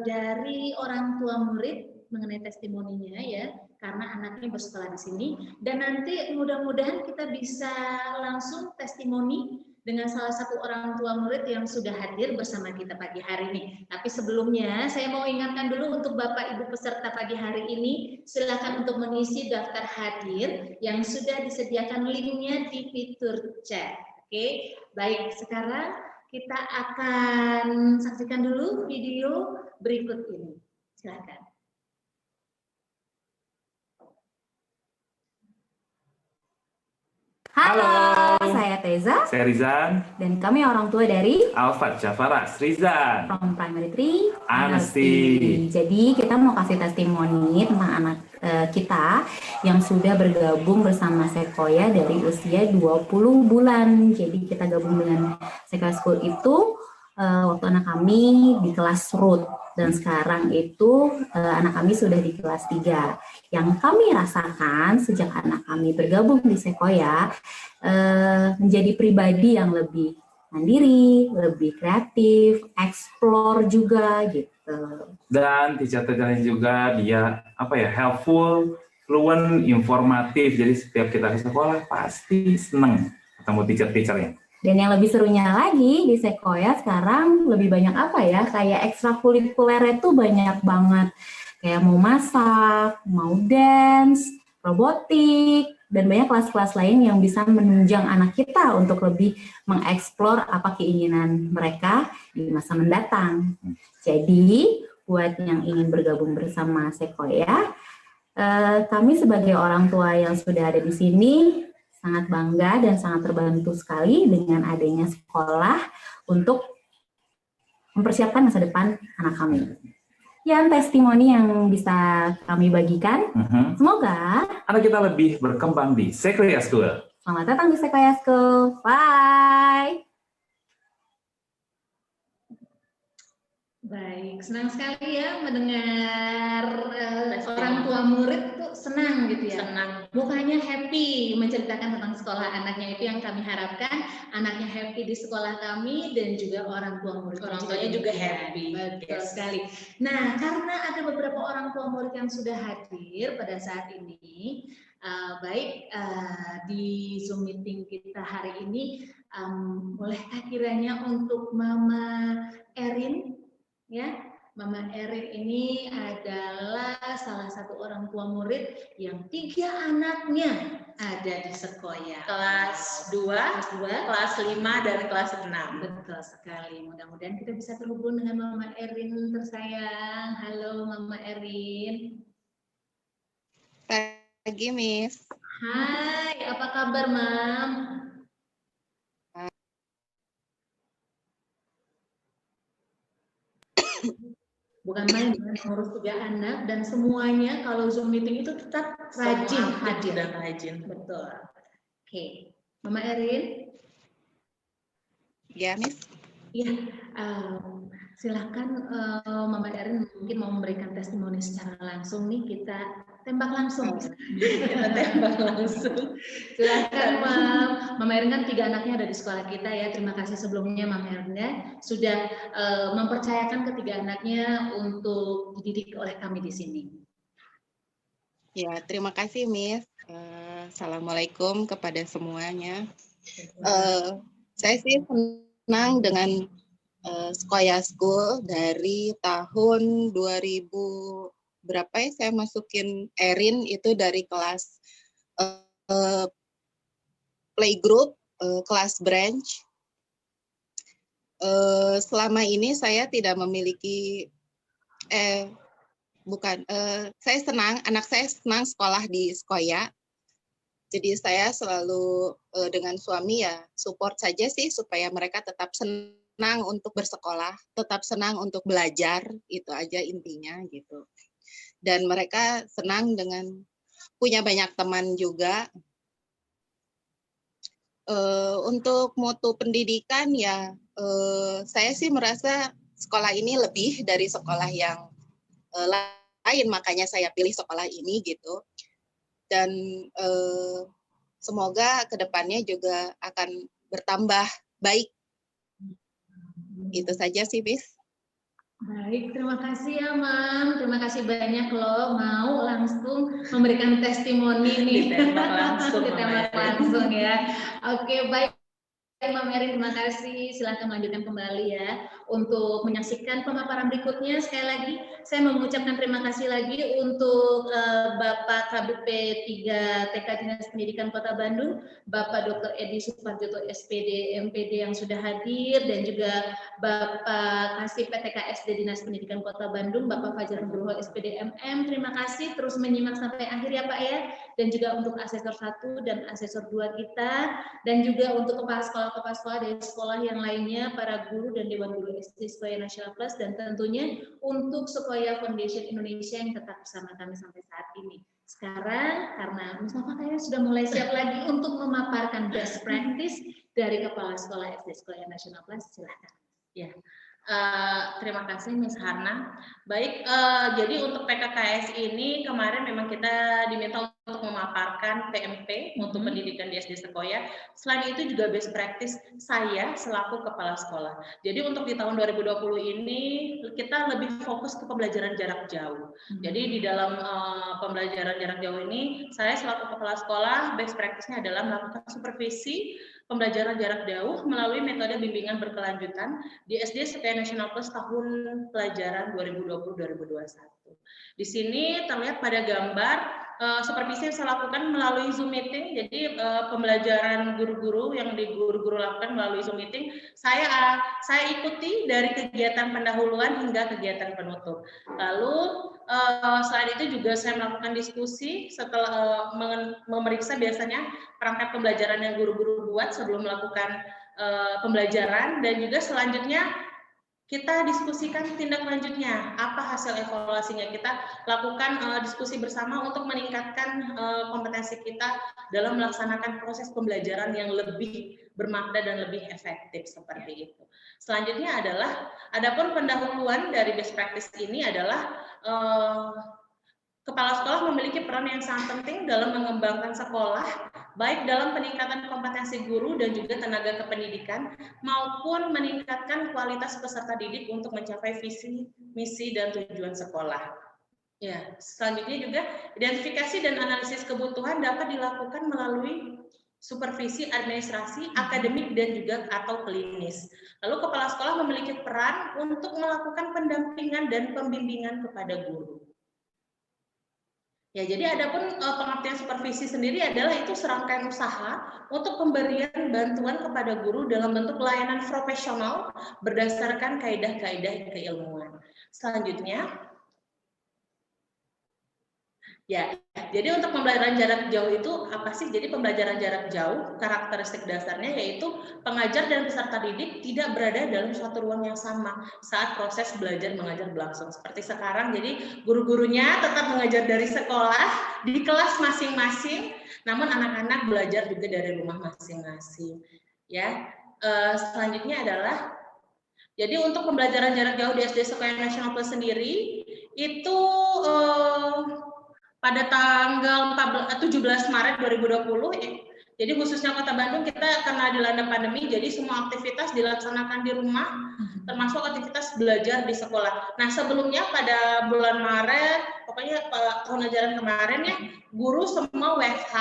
dari orang tua murid mengenai testimoninya ya, karena anaknya bersekolah di sini, dan nanti mudah-mudahan kita bisa langsung testimoni dengan salah satu orang tua murid yang sudah hadir bersama kita pagi hari ini. Tapi sebelumnya saya mau ingatkan dulu untuk Bapak Ibu peserta pagi hari ini, silakan untuk mengisi daftar hadir yang sudah disediakan linknya di fitur chat. Oke, baik, sekarang kita akan saksikan dulu video berikut ini. Silakan. Halo, saya Teza. Saya Rizan. Dan kami orang tua dari Alfat Jafaras Rizan. From Primary 3 Anasti. Jadi kita mau kasih testimoni tentang anak kita yang sudah bergabung bersama Sekoya dari usia 20 bulan. Jadi kita gabung dengan Sekoya School itu waktu anak kami di kelas root. Dan sekarang itu anak kami sudah di kelas 3. Yang kami rasakan sejak anak kami bergabung di Sekoya menjadi pribadi yang lebih mandiri, lebih kreatif, explore juga gitu. Dan teacher-teachernya juga dia helpful, fluent, informatif. Jadi setiap kita ke sekolah pasti seneng ketemu teacher-teachernya. Dan yang lebih serunya lagi di Sekoya sekarang lebih banyak kayak ekstrakurikulernya tuh banyak banget. Kayak mau masak, mau dance, robotik, dan banyak kelas-kelas lain yang bisa menunjang anak kita untuk lebih mengeksplor apa keinginan mereka di masa mendatang. Jadi, buat yang ingin bergabung bersama Sekoya, kami sebagai orang tua yang sudah ada di sini sangat bangga dan sangat terbantu sekali dengan adanya sekolah untuk mempersiapkan masa depan anak kami. Yang testimoni yang bisa kami bagikan, semoga anak kita lebih berkembang di Sekoya School. Selamat datang di Sekoya School. Bye. Baik, senang sekali ya mendengar orang tua murid tuh senang gitu ya. Senang. Mukanya happy menceritakan tentang sekolah anaknya, itu yang kami harapkan, anaknya happy di sekolah kami dan juga orang tua murid. Orang tuanya juga happy. Betul sekali. Nah, karena ada beberapa orang tua murid yang sudah hadir pada saat ini, baik di Zoom meeting kita hari ini, bolehkah kiranya untuk Mama Erin, ya? Mama Erin ini adalah salah satu orang tua murid yang 3 anaknya ada di Sekoya. Kelas 2, kelas 5, dan kelas 6. Betul sekali. Mudah-mudahan kita bisa terhubung dengan Mama Erin tersayang. Halo Mama Erin. Pagi, Miss. Hai, apa kabar, Mam? Bukan main, ngurus 3 anak dan semuanya kalau Zoom meeting itu tetap rajin hadir dan rajin. Betul. Oke, Mama Erin. Ya, Miss. Iya, silakan Mama Erin mungkin mau memberikan testimoni secara langsung nih, kita tembak langsung. Kita tembak langsung. Silakan Mama Erin, kan 3 anaknya ada di sekolah kita ya. Terima kasih sebelumnya Mama Erin sudah mempercayakan ke 3 anaknya untuk dididik oleh kami di sini. Ya, terima kasih Miss. Assalamualaikum kepada semuanya. Saya sih senang dengan Sekoya School dari tahun 2000 berapa ya saya masukin Erin itu dari kelas playgroup, kelas branch. Selama ini saya tidak memiliki saya senang, anak saya senang sekolah di Sekoya. Jadi saya selalu dengan suami ya support saja sih supaya mereka tetap senang untuk bersekolah, tetap senang untuk belajar, itu aja intinya gitu. Dan mereka senang dengan punya banyak teman juga. Untuk mutu pendidikan ya, saya sih merasa sekolah ini lebih dari sekolah yang lain, makanya saya pilih sekolah ini gitu. Dan semoga kedepannya juga akan bertambah baik. Itu saja sih, Miss. Baik, terima kasih ya, Mam. Terima kasih banyak loh mau langsung memberikan testimoni nih. Ditembak langsung ya. Oke, baik. Mama Erin, terima kasih. Silakan melanjutkan kembali ya untuk menyaksikan pemaparan berikutnya. Sekali lagi, saya mengucapkan terima kasih lagi untuk Bapak KBP 3 TK Dinas Pendidikan Kota Bandung, Bapak Dr. Edi Suparjoto SPD MPD yang sudah hadir, dan juga Bapak Kasih PTK SD Dinas Pendidikan Kota Bandung, Bapak Fajar Nugroho SPD MM. Terima kasih terus menyimak sampai akhir ya Pak ya. Dan juga untuk asesor 1 dan asesor 2 kita, dan juga untuk kepala sekolah dari sekolah yang lainnya, para guru dan Dewan Guru SD Sekoya Nasional Plus, dan tentunya untuk Sekoya Foundation Indonesia yang tetap bersama kami sampai saat ini. Sekarang karena Mustafa kayaknya sudah mulai siap lagi untuk memaparkan best practice dari Kepala Sekolah SD Sekoya Nasional Plus, silahkan. Ya. Terima kasih Miss Hana. Baik, jadi untuk PKKS ini kemarin memang kita diminta untuk memaparkan PMP untuk pendidikan di SD Sekoya. Selain itu juga best practice saya selaku kepala sekolah. Jadi untuk di tahun 2020 ini kita lebih fokus ke pembelajaran jarak jauh. Jadi di dalam pembelajaran jarak jauh ini saya selaku kepala sekolah best practice-nya adalah melakukan supervisi pembelajaran jarak jauh melalui metode bimbingan berkelanjutan di SD Sekoya Nasional Plus tahun pelajaran 2020-2021. Di sini terlihat pada gambar supervisi yang saya lakukan melalui Zoom meeting. Jadi pembelajaran guru-guru yang guru-guru lakukan melalui Zoom meeting, saya ikuti dari kegiatan pendahuluan hingga kegiatan penutup. Lalu selain itu juga saya melakukan diskusi setelah memeriksa biasanya perangkat pembelajaran yang guru-guru buat sebelum melakukan pembelajaran, dan juga selanjutnya kita diskusikan tindak lanjutnya, apa hasil evaluasinya. Kita lakukan diskusi bersama untuk meningkatkan kompetensi kita dalam melaksanakan proses pembelajaran yang lebih bermakna dan lebih efektif seperti itu. Selanjutnya adalah, adapun pendahuluan dari best practice ini adalah kepala sekolah memiliki peran yang sangat penting dalam mengembangkan sekolah, baik dalam peningkatan kompetensi guru dan juga tenaga kependidikan, maupun meningkatkan kualitas peserta didik untuk mencapai visi, misi, dan tujuan sekolah. Ya, selanjutnya juga identifikasi dan analisis kebutuhan dapat dilakukan melalui supervisi administrasi, akademik, dan juga atau klinis. Lalu kepala sekolah memiliki peran untuk melakukan pendampingan dan pembimbingan kepada guru. Ya, jadi adapun pengertian supervisi sendiri adalah itu serangkaian usaha untuk pemberian bantuan kepada guru dalam bentuk pelayanan profesional berdasarkan kaidah-kaidah keilmuan. Selanjutnya, ya, jadi untuk pembelajaran jarak jauh itu apa sih? Jadi pembelajaran jarak jauh, karakteristik dasarnya yaitu pengajar dan peserta didik tidak berada dalam suatu ruang yang sama saat proses belajar mengajar berlangsung. Seperti sekarang, jadi guru-gurunya tetap mengajar dari sekolah, di kelas masing-masing, namun anak-anak belajar juga dari rumah masing-masing. Ya, selanjutnya adalah, jadi untuk pembelajaran jarak jauh di SD Sekolah Nasional Plus sendiri, itu pada tanggal 17 Maret 2020, jadi khususnya Kota Bandung kita karena dilanda pandemi, jadi semua aktivitas dilaksanakan di rumah, termasuk aktivitas belajar di sekolah. Nah, sebelumnya pada bulan Maret, pokoknya tahun ajaran kemarin ya, guru semua WFH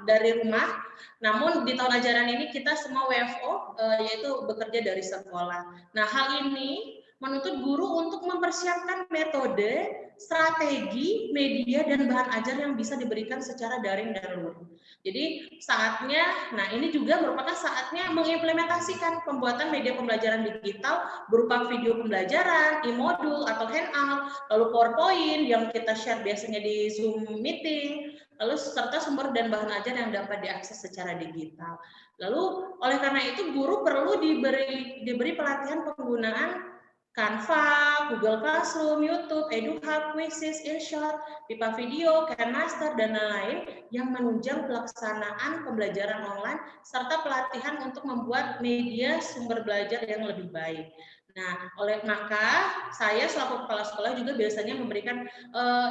dari rumah. Namun di tahun ajaran ini kita semua WFO, yaitu bekerja dari sekolah. Nah, hal ini menuntut guru untuk mempersiapkan metode, strategi, media, dan bahan ajar yang bisa diberikan secara daring dan luring. Jadi saatnya, nah ini juga merupakan saatnya mengimplementasikan pembuatan media pembelajaran digital berupa video pembelajaran, e-modul atau handout, lalu PowerPoint yang kita share biasanya di Zoom meeting, lalu serta sumber dan bahan ajar yang dapat diakses secara digital. Lalu oleh karena itu guru perlu diberi pelatihan penggunaan Canva, Google Classroom, YouTube, EduHub, Quizzes, InShot, Pipa Video, KineMaster, dan lain-lain yang menunjang pelaksanaan pembelajaran online serta pelatihan untuk membuat media sumber belajar yang lebih baik. Nah, oleh maka saya selaku kepala sekolah juga biasanya memberikan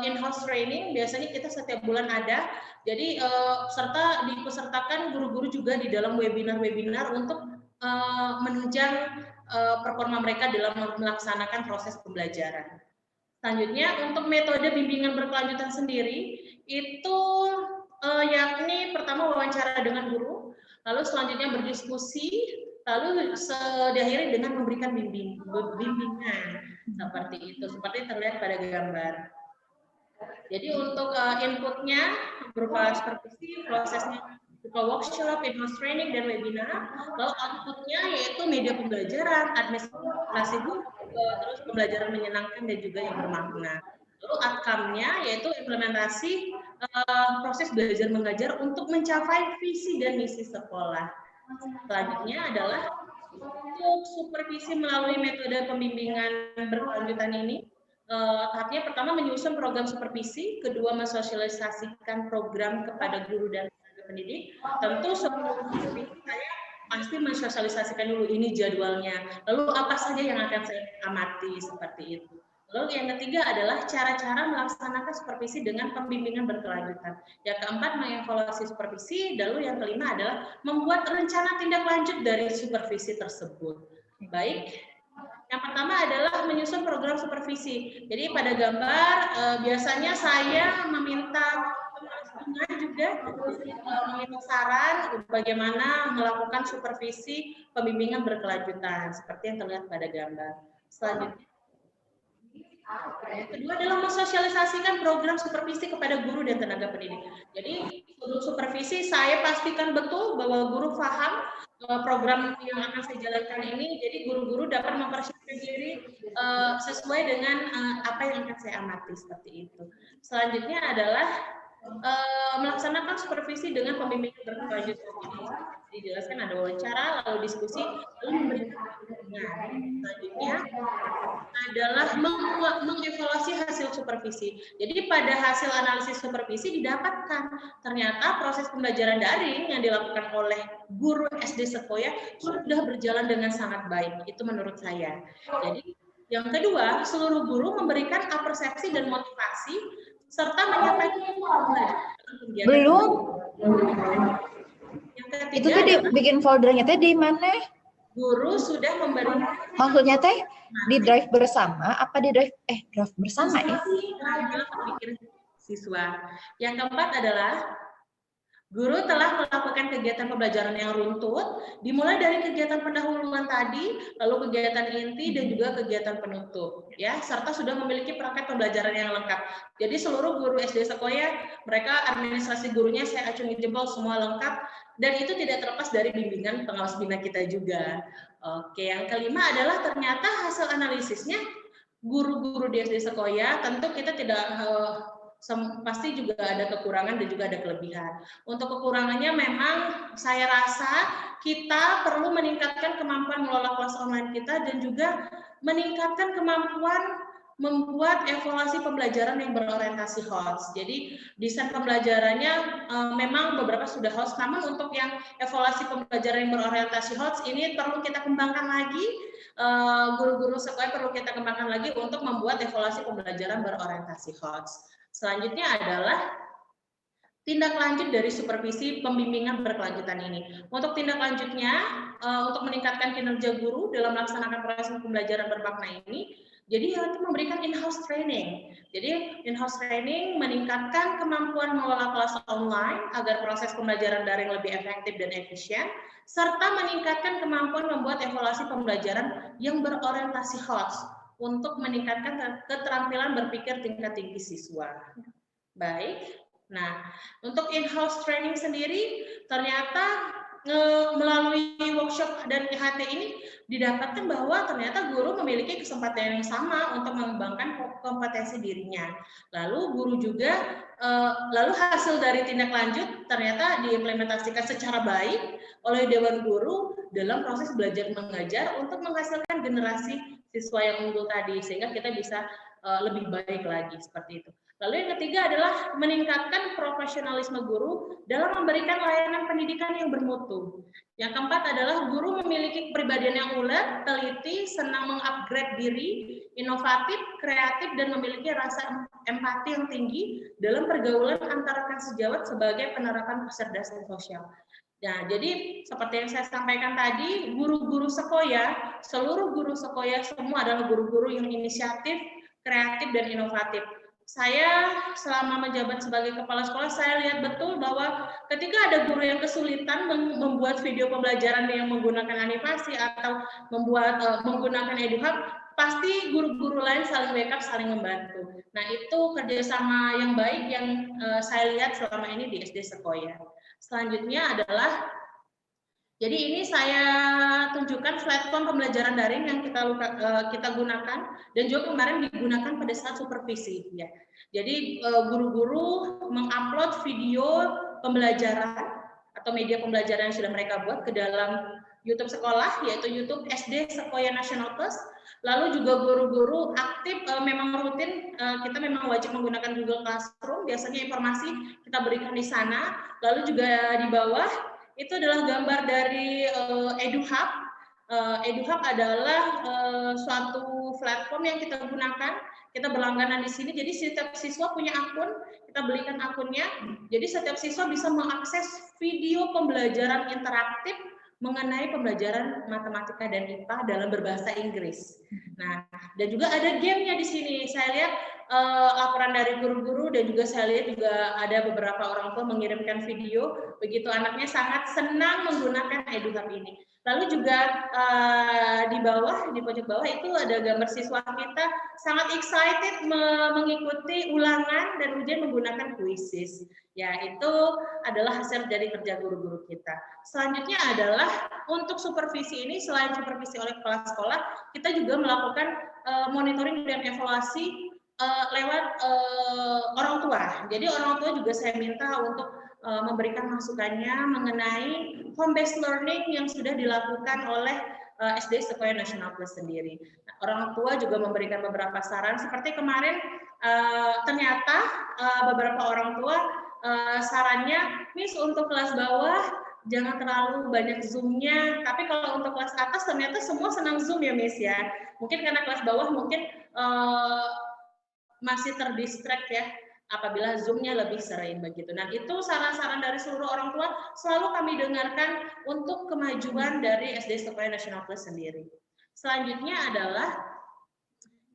in-house training, biasanya kita setiap bulan ada, jadi serta dipesertakan guru-guru juga di dalam webinar-webinar untuk menunjang performa mereka dalam melaksanakan proses pembelajaran. Selanjutnya, untuk metode bimbingan berkelanjutan sendiri, itu yakni pertama wawancara dengan guru, lalu selanjutnya berdiskusi, lalu diakhiri dengan memberikan bimbingan seperti itu, seperti terlihat pada gambar. Jadi untuk inputnya berupa supervisi, prosesnya workshop, in-house training, dan webinar. Lalu outputnya yaitu media pembelajaran, administrasi guru, terus pembelajaran menyenangkan dan juga yang bermakna. Lalu outcome-nya yaitu implementasi proses belajar mengajar untuk mencapai visi dan misi sekolah. Selanjutnya adalah untuk supervisi melalui metode pembimbingan berkelanjutan ini. Tahapnya pertama menyusun program supervisi, kedua mensosialisasikan program kepada guru dan pendidik. Tentu sebelum saya pasti mensosialisasikan dulu ini jadwalnya, lalu apa saja yang akan saya amati seperti itu. Lalu yang ketiga adalah cara-cara melaksanakan supervisi dengan pembimbingan berkelanjutan. Yang keempat mengevaluasi supervisi, lalu yang kelima adalah membuat rencana tindak lanjut dari supervisi tersebut. Baik. Yang pertama adalah menyusun program supervisi. Jadi pada gambar biasanya saya meminta juga meminta saran bagaimana melakukan supervisi pembimbingan berkelanjutan seperti yang terlihat pada gambar. Selanjutnya, yang kedua adalah mensosialisasikan program supervisi kepada guru dan tenaga pendidik. Jadi sebelum supervisi saya pastikan betul bahwa guru paham program yang akan saya jalankan ini. Jadi guru-guru dapat mempersiapkan diri sesuai dengan apa yang akan saya amati seperti itu. Selanjutnya adalah melaksanakan supervisi dengan pembimbingan berkelanjutan. Dijelaskan ada wawancara, lalu diskusi, lalu memberikan bimbingan. Selanjutnya adalah mengevaluasi hasil supervisi. Jadi pada hasil analisis supervisi didapatkan ternyata proses pembelajaran daring yang dilakukan oleh guru SD Sekoya sudah berjalan dengan sangat baik. Itu menurut saya. Jadi yang kedua, seluruh guru memberikan apresiasi dan motivasi serta menyampaikan kegiatan. Belum. Yang ketiga Itu tadi bikin foldernya teh di mana? Guru sudah memberikan. Maksudnya teh di drive bersama apa di drive drive bersama ya? Siswa. Yang keempat adalah guru telah melakukan kegiatan pembelajaran yang runtut, dimulai dari kegiatan pendahuluan tadi, lalu kegiatan inti dan juga kegiatan penutup, ya, serta sudah memiliki perangkat pembelajaran yang lengkap. Jadi seluruh guru SD Sekoya, mereka administrasi gurunya saya acungi jempol semua lengkap, dan itu tidak terlepas dari bimbingan pengawas bina kita juga. Oke, yang kelima adalah ternyata hasil analisisnya guru-guru di SD Sekoya, tentu kita tidak pasti juga ada kekurangan dan juga ada kelebihan. Untuk kekurangannya memang saya rasa kita perlu meningkatkan kemampuan mengelola kelas online kita dan juga meningkatkan kemampuan membuat evaluasi pembelajaran yang berorientasi HOTS. Jadi desain pembelajarannya memang beberapa sudah HOTS, namun untuk yang evaluasi pembelajaran yang berorientasi HOTS ini perlu kita kembangkan lagi. Guru-guru sekolah perlu kita kembangkan lagi untuk membuat evaluasi pembelajaran berorientasi HOTS. Selanjutnya adalah tindak lanjut dari supervisi pembimbingan berkelanjutan ini. Untuk tindak lanjutnya, untuk meningkatkan kinerja guru dalam melaksanakan proses pembelajaran bermakna ini, jadi untuk memberikan in-house training. Jadi in-house training meningkatkan kemampuan mengelola kelas online agar proses pembelajaran daring lebih efektif dan efisien, serta meningkatkan kemampuan membuat evaluasi pembelajaran yang berorientasi HOTS untuk meningkatkan keterampilan berpikir tingkat tinggi siswa. Baik. Nah, untuk in-house training sendiri ternyata melalui workshop dan IHT ini didapatkan bahwa ternyata guru memiliki kesempatan yang sama untuk mengembangkan kompetensi dirinya. Lalu guru juga, lalu hasil dari tindak lanjut ternyata diimplementasikan secara baik oleh Dewan Guru dalam proses belajar mengajar untuk menghasilkan generasi siswa yang unggul tadi, sehingga kita bisa lebih baik lagi seperti itu. Lalu yang ketiga adalah meningkatkan profesionalisme guru dalam memberikan layanan pendidikan yang bermutu. Yang keempat adalah guru memiliki kepribadian yang ulet, teliti, senang mengupgrade diri, inovatif, kreatif, dan memiliki rasa empati yang tinggi dalam pergaulan antara rekan sejawat sebagai penerapan kecerdasan sosial. Nah, jadi seperti yang saya sampaikan tadi, guru-guru Sekoya, seluruh guru Sekoya semua adalah guru-guru yang inisiatif, kreatif, dan inovatif. Saya selama menjabat sebagai kepala sekolah, saya lihat betul bahwa ketika ada guru yang kesulitan membuat video pembelajaran yang menggunakan animasi atau menggunakan EduHub, pasti guru-guru lain saling backup, saling membantu. Nah, itu kerjasama yang baik yang saya lihat selama ini di SD Sekoya. Selanjutnya adalah, jadi ini saya tunjukkan platform pembelajaran daring yang kita gunakan dan juga kemarin digunakan pada saat supervisi. Ya. Jadi guru-guru mengupload video pembelajaran atau media pembelajaran yang sudah mereka buat ke dalam YouTube sekolah, yaitu YouTube SD Sekoya National Plus. Lalu juga guru-guru aktif, memang rutin, kita memang wajib menggunakan Google Classroom, biasanya informasi kita berikan di sana. Lalu juga di bawah, itu adalah gambar dari EduHub. EduHub adalah suatu platform yang kita gunakan, kita berlangganan di sini, jadi setiap siswa punya akun, kita belikan akunnya, jadi setiap siswa bisa mengakses video pembelajaran interaktif mengenai pembelajaran matematika dan IPA dalam berbahasa Inggris. Nah, dan juga ada gamenya di sini. Saya lihat laporan dari guru-guru dan juga saya lihat juga ada beberapa orang tua mengirimkan video. Begitu anaknya sangat senang menggunakan EduHub ini. Lalu juga di bawah, di pojok bawah itu ada gambar siswa kita sangat excited mengikuti ulangan dan ujian menggunakan quizzes. Ya, itu adalah hasil dari kerja guru-guru kita. Selanjutnya adalah untuk supervisi ini, selain supervisi oleh kepala sekolah, kita juga melakukan monitoring dan evaluasi lewat orang tua. Jadi orang tua juga saya minta untuk memberikan masukannya mengenai home-based learning yang sudah dilakukan oleh SD Sekoya National Plus sendiri. Orang tua juga memberikan beberapa saran, seperti kemarin ternyata beberapa orang tua sarannya, Miss, untuk kelas bawah jangan terlalu banyak Zoom-nya, tapi kalau untuk kelas atas ternyata semua senang Zoom ya, Miss ya. Mungkin karena kelas bawah mungkin masih terdistract ya. apabila Zoom-nya lebih sering begitu. Nah, itu saran-saran dari seluruh orang tua selalu kami dengarkan untuk kemajuan dari SD Sekolah Nasional Plus sendiri. Selanjutnya adalah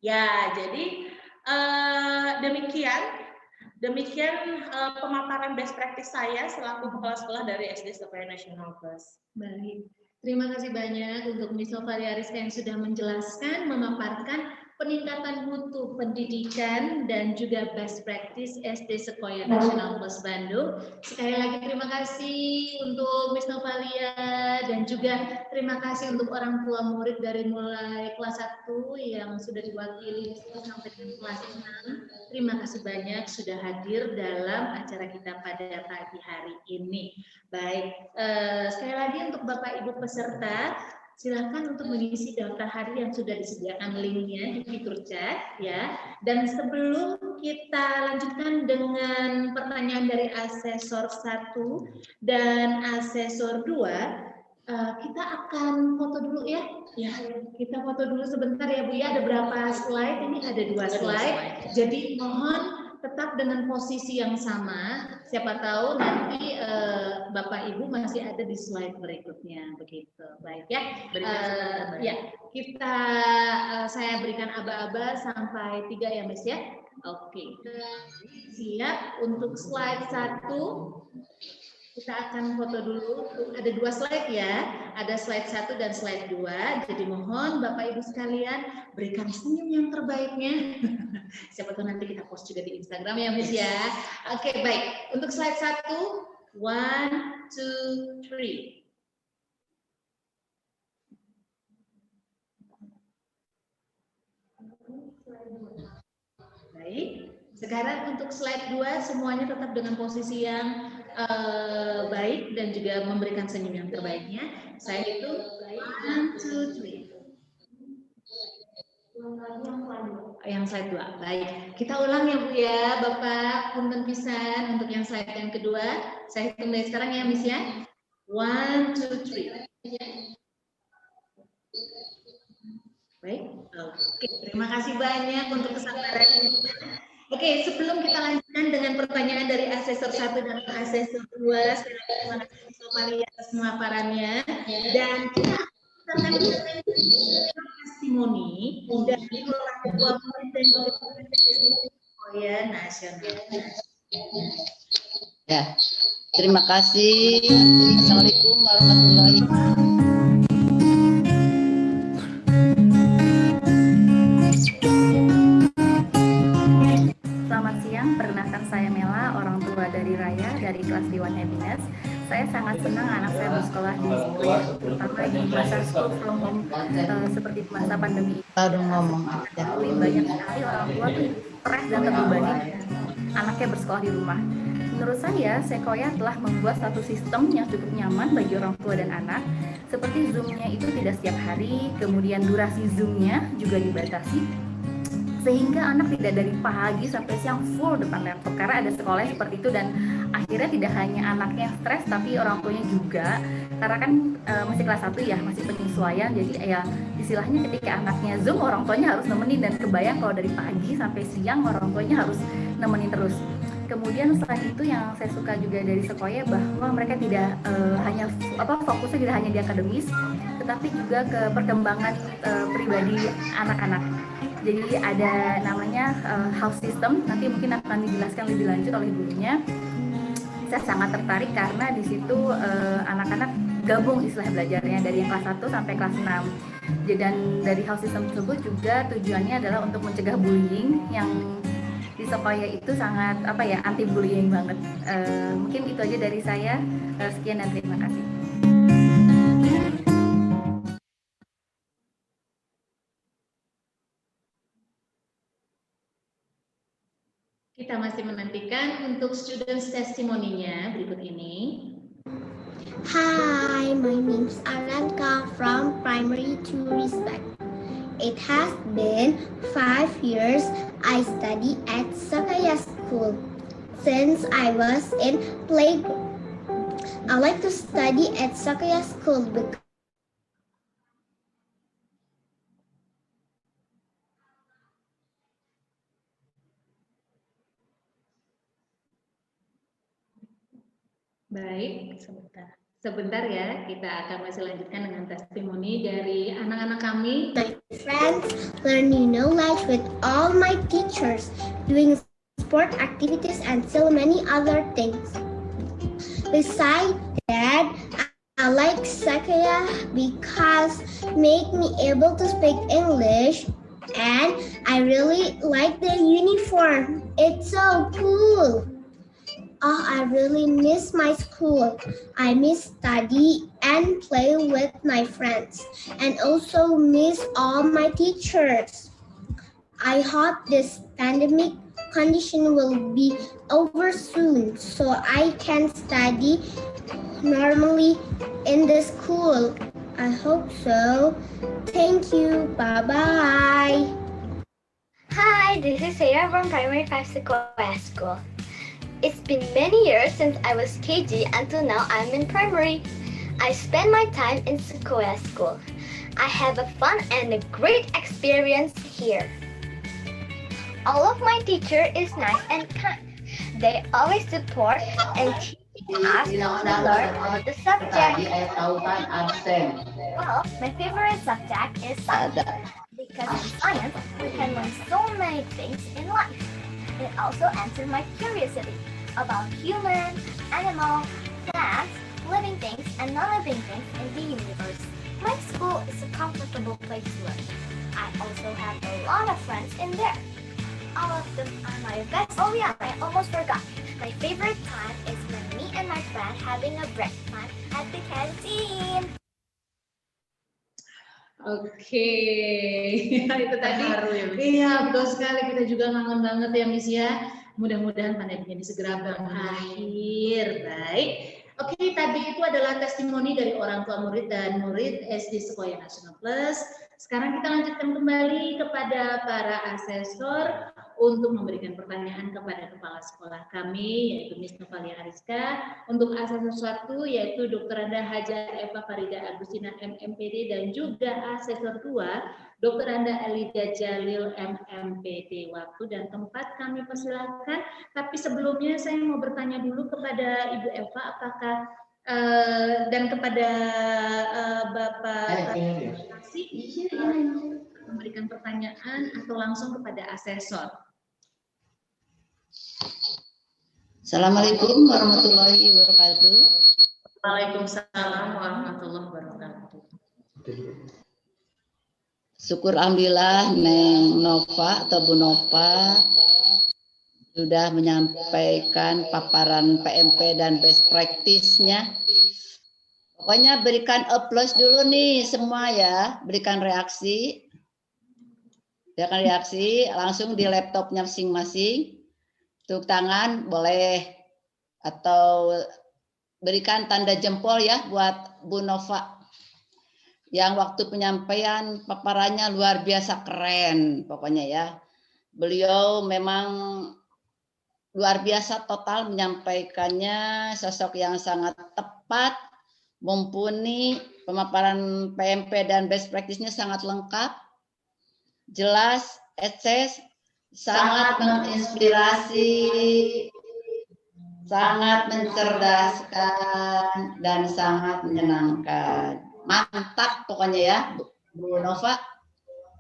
ya, jadi demikian pemaparan best practice saya selaku kepala sekolah dari SD Sekolah Nasional Plus. Baik, terima kasih banyak untuk Miss Novalia Rizka yang sudah menjelaskan, memaparkan peningkatan mutu pendidikan dan juga best practice SD Sekolah Nasional Plus Bandung. Sekali lagi terima kasih untuk Miss Novalia dan juga terima kasih untuk orang tua murid dari mulai kelas 1 yang sudah diwakili sampai dengan kelas 6. Terima kasih banyak sudah hadir dalam acara kita pada pagi hari ini. Baik, sekali lagi untuk Bapak Ibu peserta, silakan untuk mengisi daftar hari yang sudah disediakan linknya di fitur chat ya. Dan sebelum kita lanjutkan dengan pertanyaan dari asesor 1 dan asesor 2, kita akan foto dulu ya. Ya, kita foto dulu sebentar ya Bu ya. Ada berapa slide? Ini ada 2 slide. Jadi mohon tetap dengan posisi yang sama. Siapa tahu nanti Bapak Ibu masih ada di slide berikutnya begitu. Baik ya. Ya, kita saya berikan aba-aba sampai 3 ya Miss ya. Oke. Siap untuk slide 1. Kita akan foto dulu. Ada 2 slide ya. Ada slide 1 dan slide 2. Jadi mohon Bapak Ibu sekalian berikan senyum yang terbaiknya. Siapa tahu nanti kita post juga di Instagram ya Miss ya. Oke, baik. Untuk slide 1, 1, 2, 3. Baik. Sekarang untuk slide 2 semuanya tetap dengan posisi yang baik dan juga memberikan senyum yang terbaiknya. Saya itu 1, 2, 3. Yang slide 2. Baik, kita ulang ya Bu ya, Bapak punten pisan untuk yang slide yang kedua. Saya hitung dari sekarang ya Miss ya. 1, 2, 3. Baik, oke, terima kasih banyak untuk kesabarannya. Oke, sebelum kita lanjutkan dengan pertanyaan dari asesor 1 dan asesor 2, terima kasih Miss Novalia atas pemaparannya. Dan kita akan testimoni dari orang tua murid dan juga Sekolah Nasional. Ya, terima kasih. Assalamualaikum warahmatullahi wabarakatuh. Selamat siang, perkenalkan saya Mela, orang tua dari Raya dari kelas D1 Happiness. Saya sangat senang anak saya bersekolah di sekolah, terutama di masa school from home seperti masa pandemi ini. Banyak sekali orang tua tuh stres dan terbebani anaknya bersekolah di rumah. Menurut saya, Sekoya telah membuat satu sistem yang cukup nyaman bagi orang tua dan anak. Seperti Zoom-nya itu tidak setiap hari, kemudian durasi Zoom-nya juga dibatasi, sehingga anak tidak dari pagi sampai siang full depan laptop, karena ada sekolah yang seperti itu. Dan akhirnya tidak hanya anaknya yang stres tapi orang tuanya juga, karena kan masih kelas 1 ya, masih penyesuaian. Jadi ya istilahnya ketika anaknya Zoom, orang tuanya harus nemenin, dan kebayang kalau dari pagi sampai siang orang tuanya harus nemenin terus. Kemudian selain itu yang saya suka juga dari Sekoya bahwa mereka tidak hanya fokusnya tidak hanya di akademis, tetapi juga ke perkembangan pribadi anak-anak. Jadi ada namanya house system, nanti mungkin akan dijelaskan lebih lanjut oleh gurunya. Saya sangat tertarik karena di situ anak-anak gabung istilah belajarnya dari yang kelas 1 sampai kelas 6. Dan dari house system tersebut juga tujuannya adalah untuk mencegah bullying, yang di Sekoya itu sangat anti bullying banget. Mungkin itu aja dari saya. Sekian dan terima kasih. Kita masih menantikan untuk students testimoninya berikut ini. Hi, my name is Aranka from Primary 2 Respect. It has been 5 years I study at Sakaya School. Since I was in playgroup, I like to study at Sakaya School because Baik, sebentar ya, kita akan masih lanjutkan dengan testimoni dari anak-anak kami. My friends, learning knowledge with all my teachers, doing sport activities and so many other things. Besides that, I like Sequoia because make me able to speak English, and I really like the uniform. It's so cool. Oh, I really miss my school. I miss study and play with my friends, and also miss all my teachers. I hope this pandemic condition will be over soon so I can study normally in the school. I hope so. Thank you. Bye-bye. Hi, this is Sarah from Primary 5 Sequoia School. It's been many years since I was KG until now I'm in primary. I spend my time in Sequoia School. I have a fun and a great experience here. All of my teacher is nice and kind. They always support and teach us to learn all the subjects. Well, my favorite subject is science. Because in science, we can learn so many things in life. It also answered my curiosity about human, animal, plants, living things, and non-living things in the universe. My school is a comfortable place to learn. I also have a lot of friends in there. All of them are my best. Oh yeah, I almost forgot. My favorite time is when me and my friend having a break time at the canteen. Oke, itu tadi. Iya, betul sekali. Kita juga kangen banget ya, Miss ya. Mudah-mudahan pandemi ini segera berakhir. Baik. Oke, tadi itu adalah testimoni dari orang tua murid dan murid SD Sequoia National Plus. Sekarang kita lanjutkan kembali kepada para asesor untuk memberikan pertanyaan kepada kepala sekolah kami, yaitu Miss Novalia Ariska. Untuk asesor 1 yaitu Dr. Anda Haja Eva Farida Agustina MMPD, dan juga asesor 2 Dr. Anda Elida Jalil MMPD. Waktu dan tempat kami persilakan. Tapi sebelumnya saya mau bertanya dulu kepada Ibu Eva, apakah dan kepada Bapak memberikan pertanyaan atau langsung kepada asesor. Assalamualaikum warahmatullahi wabarakatuh. Waalaikumsalam warahmatullahi wabarakatuh. Syukur alhamdulillah Neng Nova atau Bu Nova sudah menyampaikan paparan PMP dan best practice-nya. Pokoknya berikan applause dulu nih semua ya, berikan reaksi. Berikan reaksi langsung di laptopnya masing-masing. Tepuk tangan boleh, atau berikan tanda jempol ya buat Bu Nova yang waktu penyampaian paparannya luar biasa keren pokoknya ya. Beliau memang luar biasa total menyampaikannya, sosok yang sangat tepat, mumpuni, pemaparan PMP dan best practice-nya sangat lengkap, jelas, ekses, sangat menginspirasi, sangat mencerdaskan, dan sangat menyenangkan. Mantap pokoknya ya Bu Nova.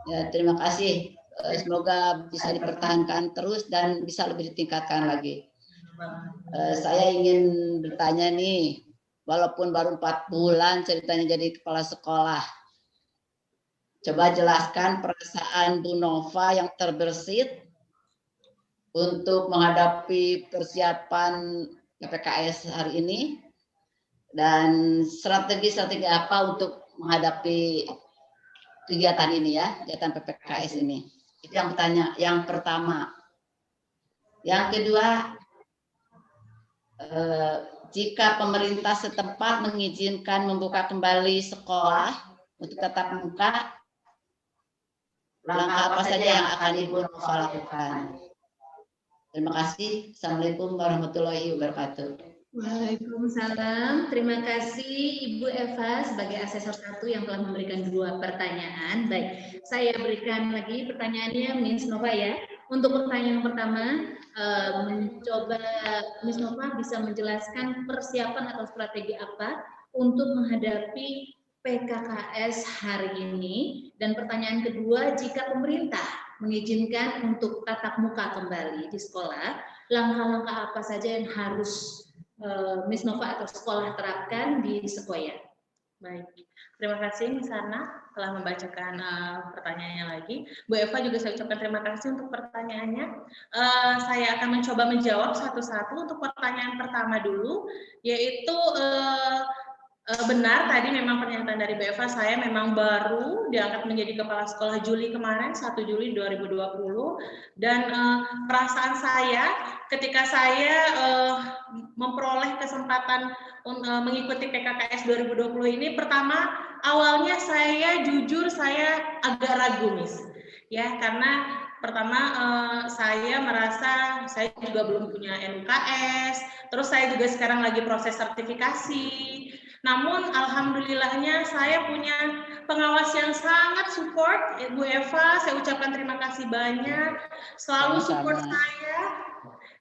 Ya, terima kasih. Semoga bisa dipertahankan terus dan bisa lebih ditingkatkan lagi. Saya ingin bertanya nih, walaupun baru 4 bulan ceritanya jadi kepala sekolah. Coba jelaskan perasaan Bu Nova yang terbersit untuk menghadapi persiapan PPKS hari ini, dan strategi-strategi apa untuk menghadapi kegiatan ini ya, kegiatan PPKS ini. Itu yang bertanya, yang pertama. Yang kedua, jika pemerintah setempat mengizinkan membuka kembali sekolah untuk tatap muka, langkah apa saja yang akan Ibu Nova lakukan? Terima kasih. Assalamualaikum warahmatullahi wabarakatuh. Waalaikumsalam. Terima kasih Ibu Eva sebagai asesor 1 yang telah memberikan 2 pertanyaan. Baik, saya berikan lagi pertanyaannya Miss Nova ya. Untuk pertanyaan yang pertama, mencoba Miss Nova bisa menjelaskan persiapan atau strategi apa untuk menghadapi PKKS hari ini. Dan pertanyaan kedua, jika pemerintah mengizinkan untuk tatap muka kembali di sekolah, langkah-langkah apa saja yang harus Miss Nova atau sekolah terapkan di Sekoya? Baik, terima kasih Miss Hana telah membacakan pertanyaannya lagi. Bu Eva juga saya ucapkan terima kasih untuk pertanyaannya. Saya akan mencoba menjawab satu-satu. Untuk pertanyaan pertama dulu, yaitu benar tadi memang pernyataan dari Bu Eva, saya memang baru diangkat menjadi kepala sekolah Juli kemarin, 1 Juli 2020, dan perasaan saya ketika saya memperoleh kesempatan mengikuti PKKS 2020 ini, pertama awalnya saya jujur saya agak ragu, Miss, ya, karena pertama saya merasa saya juga belum punya NUKS, terus saya juga sekarang lagi proses sertifikasi. Namun alhamdulillahnya saya punya pengawas yang sangat support, Bu Eva, saya ucapkan terima kasih banyak, selalu support saya.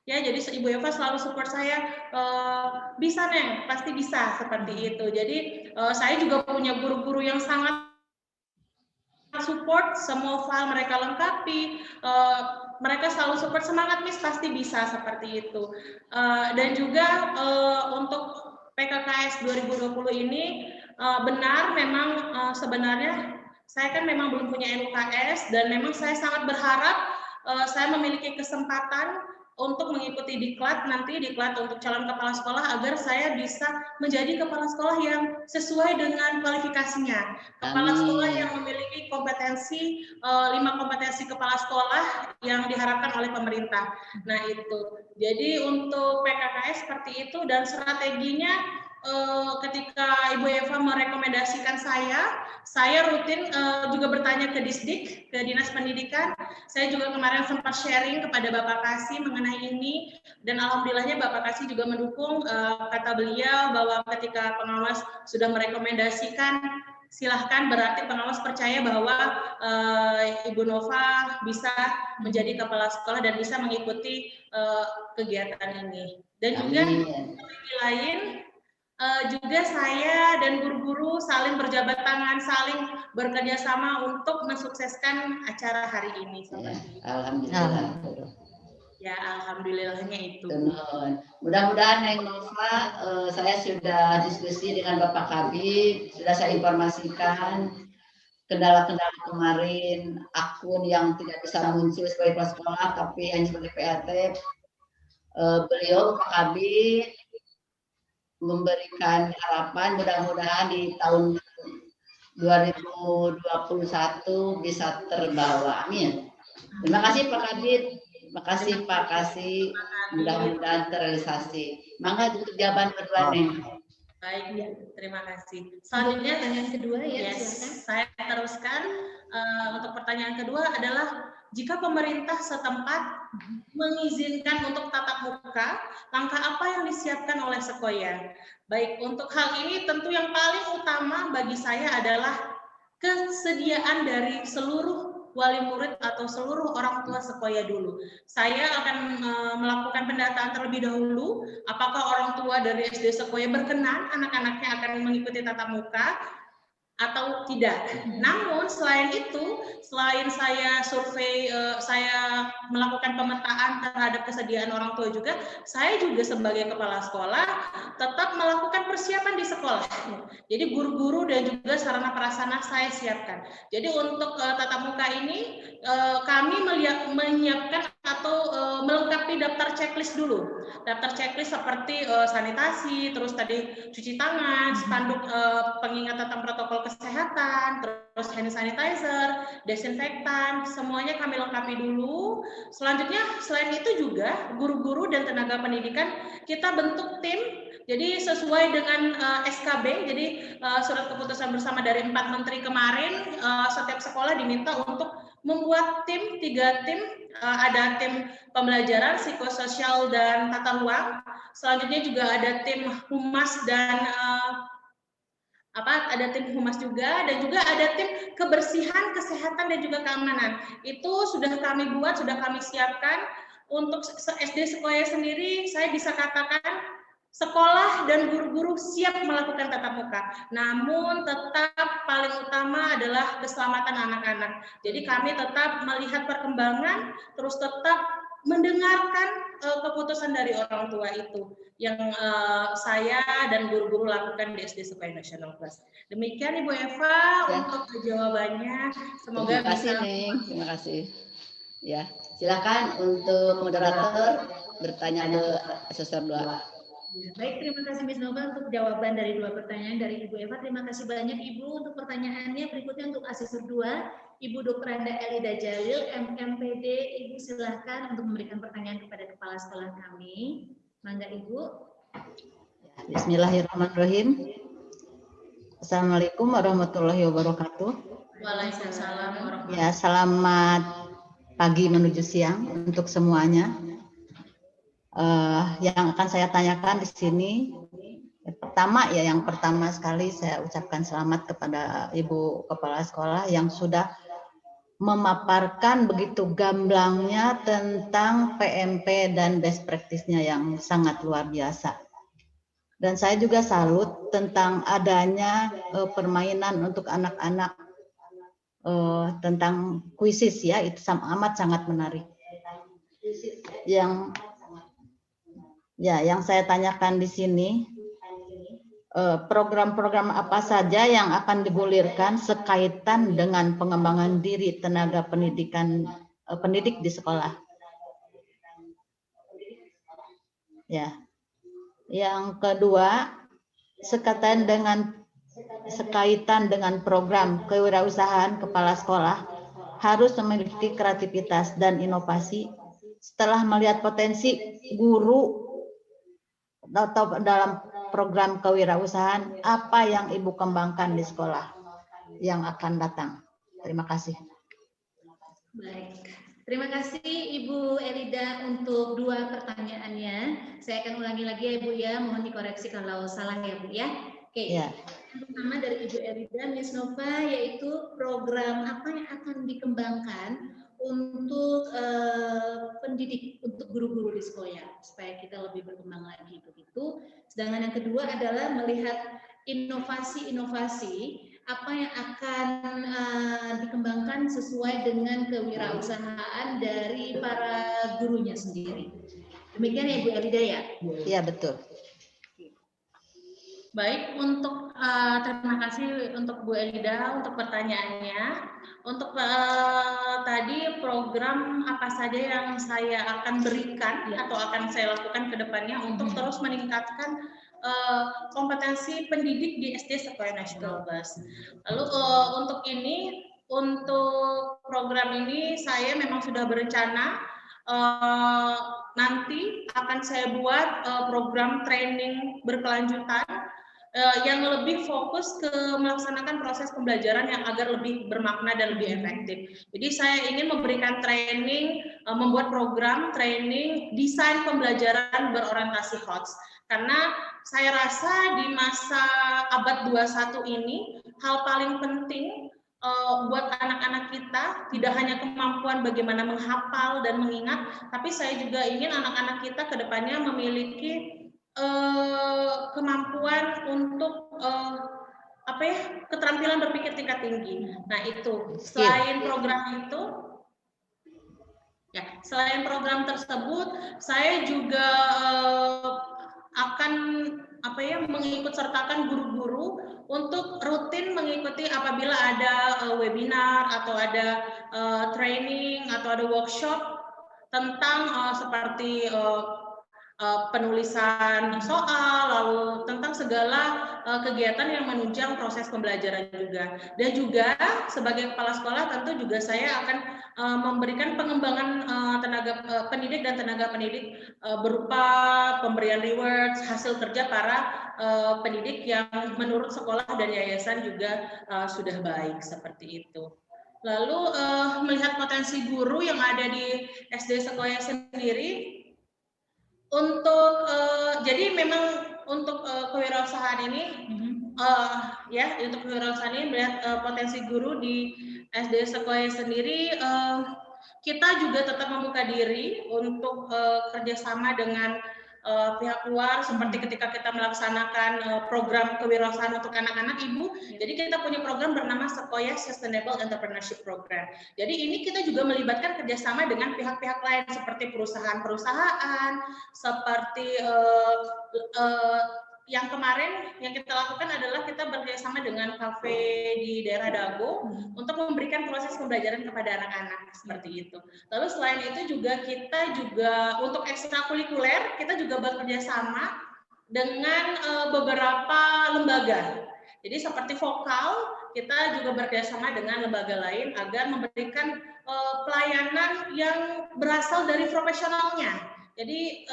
Ya, jadi Ibu Eva selalu support saya, bisa Neng, pasti bisa, seperti itu. Jadi saya juga punya guru-guru yang sangat support, semua file mereka lengkapi, mereka selalu support, semangat Miss, pasti bisa, seperti itu. Dan juga untuk PKKS 2020 ini benar memang sebenarnya saya kan memang belum punya NUKS, dan memang saya sangat berharap saya memiliki kesempatan untuk mengikuti diklat nanti, diklat untuk calon kepala sekolah, agar saya bisa menjadi kepala sekolah yang sesuai dengan kualifikasinya. Kepala sekolah yang memiliki kompetensi, 5 kompetensi kepala sekolah yang diharapkan oleh pemerintah. Nah itu, jadi untuk PKKS seperti itu, dan strateginya ketika Ibu Eva merekomendasikan saya rutin juga bertanya ke Disdik, ke Dinas Pendidikan. Saya juga kemarin sempat sharing kepada Bapak Kasih mengenai ini, dan alhamdulillahnya Bapak Kasih juga mendukung. Kata beliau bahwa ketika pengawas sudah merekomendasikan, silahkan, berarti pengawas percaya bahwa Ibu Nova bisa menjadi kepala sekolah dan bisa mengikuti kegiatan ini. Dan juga strategi lain, juga saya dan guru-guru saling berjabat tangan, saling bekerja sama untuk mensukseskan acara hari ini. Alhamdulillah. Ya, alhamdulillahnya itu. Mudah-mudahan Neng Nova, saya sudah diskusi dengan Bapak Kabid, sudah saya informasikan kendala-kendala kemarin, akun yang tidak bisa muncul sebagai kepala sekolah tapi hanya sebagai PAT. Beliau Bapak Kabid memberikan harapan, mudah-mudahan di tahun 2021 bisa terbawa. Amin. Terima kasih Pak Kabid. Terima kasih Pak Kasih. Mudah-mudahan terrealisasi. Mangga untuk jawaban kedua nih. Baik, ya, terima kasih. Selanjutnya pertanyaan kedua ya, saya teruskan. Untuk pertanyaan kedua adalah, jika pemerintah setempat mengizinkan untuk tatap muka, langkah apa yang disiapkan oleh Sekoya? Baik, untuk hal ini tentu yang paling utama bagi saya adalah kesediaan dari seluruh wali murid atau seluruh orang tua Sekoya dulu. Saya akan melakukan pendataan terlebih dahulu, apakah orang tua dari SD Sekoya berkenan anak-anaknya akan mengikuti tatap muka atau tidak. Namun selain itu, selain saya survei, saya melakukan pemetaan terhadap kesediaan orang tua juga, saya juga sebagai kepala sekolah tetap melakukan persiapan di sekolah. Jadi guru-guru dan juga sarana prasarana saya siapkan. Jadi untuk tatap muka ini kami menyiapkan atau melengkapi daftar checklist dulu. Daftar checklist seperti sanitasi, terus tadi cuci tangan, spanduk pengingat tentang protokol kesehatan, terus hand sanitizer, desinfektan, semuanya kami lengkapi dulu. Selanjutnya, selain itu juga guru-guru dan tenaga pendidikan kita bentuk tim. Jadi sesuai dengan SKB, jadi surat keputusan bersama dari 4 menteri kemarin, setiap sekolah diminta untuk membuat tim, 3 tim, ada tim pembelajaran, psikososial, dan tata ruang. Selanjutnya juga ada tim humas dan ada tim humas juga, dan juga ada tim kebersihan, kesehatan, dan juga keamanan. Itu sudah kami buat, sudah kami siapkan. Untuk SD Sekoya sendiri, saya bisa katakan sekolah dan guru-guru siap melakukan tatap muka. Namun tetap paling utama adalah keselamatan anak-anak. Jadi kami tetap melihat perkembangan, terus tetap mendengarkan keputusan dari orang tua itu yang saya dan guru-guru lakukan di SD Sekoya National Plus. Demikian Ibu Eva untuk jawabannya. Semoga terima kasih, bisa. Neng. Terima kasih. Ya, silakan untuk moderator bertanya ke asesor 2. Baik, terima kasih Miss Nova untuk jawaban dari 2 pertanyaan dari Ibu Eva. Terima kasih banyak Ibu untuk pertanyaannya. Berikutnya untuk asesor 2, Ibu Dr. Anda Elida Jalil, MMPD. Ibu silahkan untuk memberikan pertanyaan kepada kepala sekolah kami. Mangga Ibu. Bismillahirrahmanirrahim. Assalamualaikum warahmatullahi wabarakatuh. Waalaikumsalam warahmatullahi wabarakatuh. Ya, selamat pagi menuju siang untuk semuanya. Yang akan saya tanyakan di sini, yang pertama sekali saya ucapkan selamat kepada Ibu Kepala Sekolah yang sudah memaparkan begitu gamblangnya tentang PMP dan best practice-nya yang sangat luar biasa. Dan saya juga salut tentang adanya permainan untuk anak-anak tentang kuisis ya, itu amat sangat menarik. Yang saya tanyakan di sini, program-program apa saja yang akan digulirkan sekaitan dengan pengembangan diri tenaga pendidik di sekolah. Ya. Yang kedua, sekaitan dengan program kewirausahaan kepala sekolah harus memiliki kreativitas dan inovasi setelah melihat potensi guru atau dalam program kewirausahaan apa yang Ibu kembangkan di sekolah yang akan datang. Terima kasih. Baik, terima kasih Ibu Elida untuk 2 pertanyaannya. Saya akan ulangi lagi ya Ibu ya, mohon dikoreksi kalau salah ya Bu ya. Oke, yang pertama dari Ibu Elida, Miss Nova, yaitu program apa yang akan dikembangkan untuk pendidik, untuk guru-guru di sekolah supaya kita lebih berkembang lagi begitu. Sedangkan yang kedua adalah melihat inovasi-inovasi apa yang akan dikembangkan sesuai dengan kewirausahaan dari para gurunya sendiri. Demikian ya Bu Elida ya? Iya betul. Baik, untuk terima kasih untuk Bu Elida untuk pertanyaannya. Untuk tadi program apa saja yang saya akan berikan atau akan saya lakukan ke depannya untuk terus meningkatkan kompetensi pendidik di SD Sekoya National Plus. Lalu untuk program ini saya memang sudah berencana nanti akan saya buat program training berkelanjutan yang lebih fokus ke melaksanakan proses pembelajaran yang agar lebih bermakna dan lebih efektif. Jadi saya ingin memberikan training, membuat program training desain pembelajaran berorientasi HOTS. Karena saya rasa di masa abad 21 ini, hal paling penting buat anak-anak kita tidak hanya kemampuan bagaimana menghafal dan mengingat, tapi saya juga ingin anak-anak kita ke depannya memiliki kemampuan untuk keterampilan berpikir tingkat tinggi. Nah itu selain program tersebut, saya juga akan mengikut sertakan guru-guru untuk rutin mengikuti apabila ada webinar atau ada training atau ada workshop tentang seperti penulisan soal, lalu tentang segala kegiatan yang menunjang proses pembelajaran juga. Dan juga sebagai kepala sekolah tentu juga saya akan memberikan pengembangan tenaga pendidik dan tenaga pendidik berupa pemberian rewards hasil kerja para pendidik yang menurut sekolah dan yayasan juga sudah baik seperti itu. Lalu melihat potensi guru yang ada di SD Sekoya sendiri. Jadi memang untuk kewirausahaan ini ya untuk kewirausahaan ini melihat potensi guru di SD Sekoya sendiri, kita juga tetap membuka diri untuk kerjasama dengan pihak luar, seperti ketika kita melaksanakan program kewirausahaan untuk anak-anak ibu. Jadi kita punya program bernama Sekoya Sustainable Entrepreneurship Program. Jadi ini kita juga melibatkan kerjasama dengan pihak-pihak lain seperti perusahaan-perusahaan, seperti yang kemarin yang kita lakukan adalah kita bekerjasama dengan kafe di daerah Dago untuk memberikan proses pembelajaran kepada anak-anak seperti itu. Lalu selain itu juga kita juga untuk ekstrakurikuler kita juga bekerjasama dengan beberapa lembaga. Jadi seperti vokal kita juga bekerjasama dengan lembaga lain agar memberikan pelayanan yang berasal dari profesionalnya. Jadi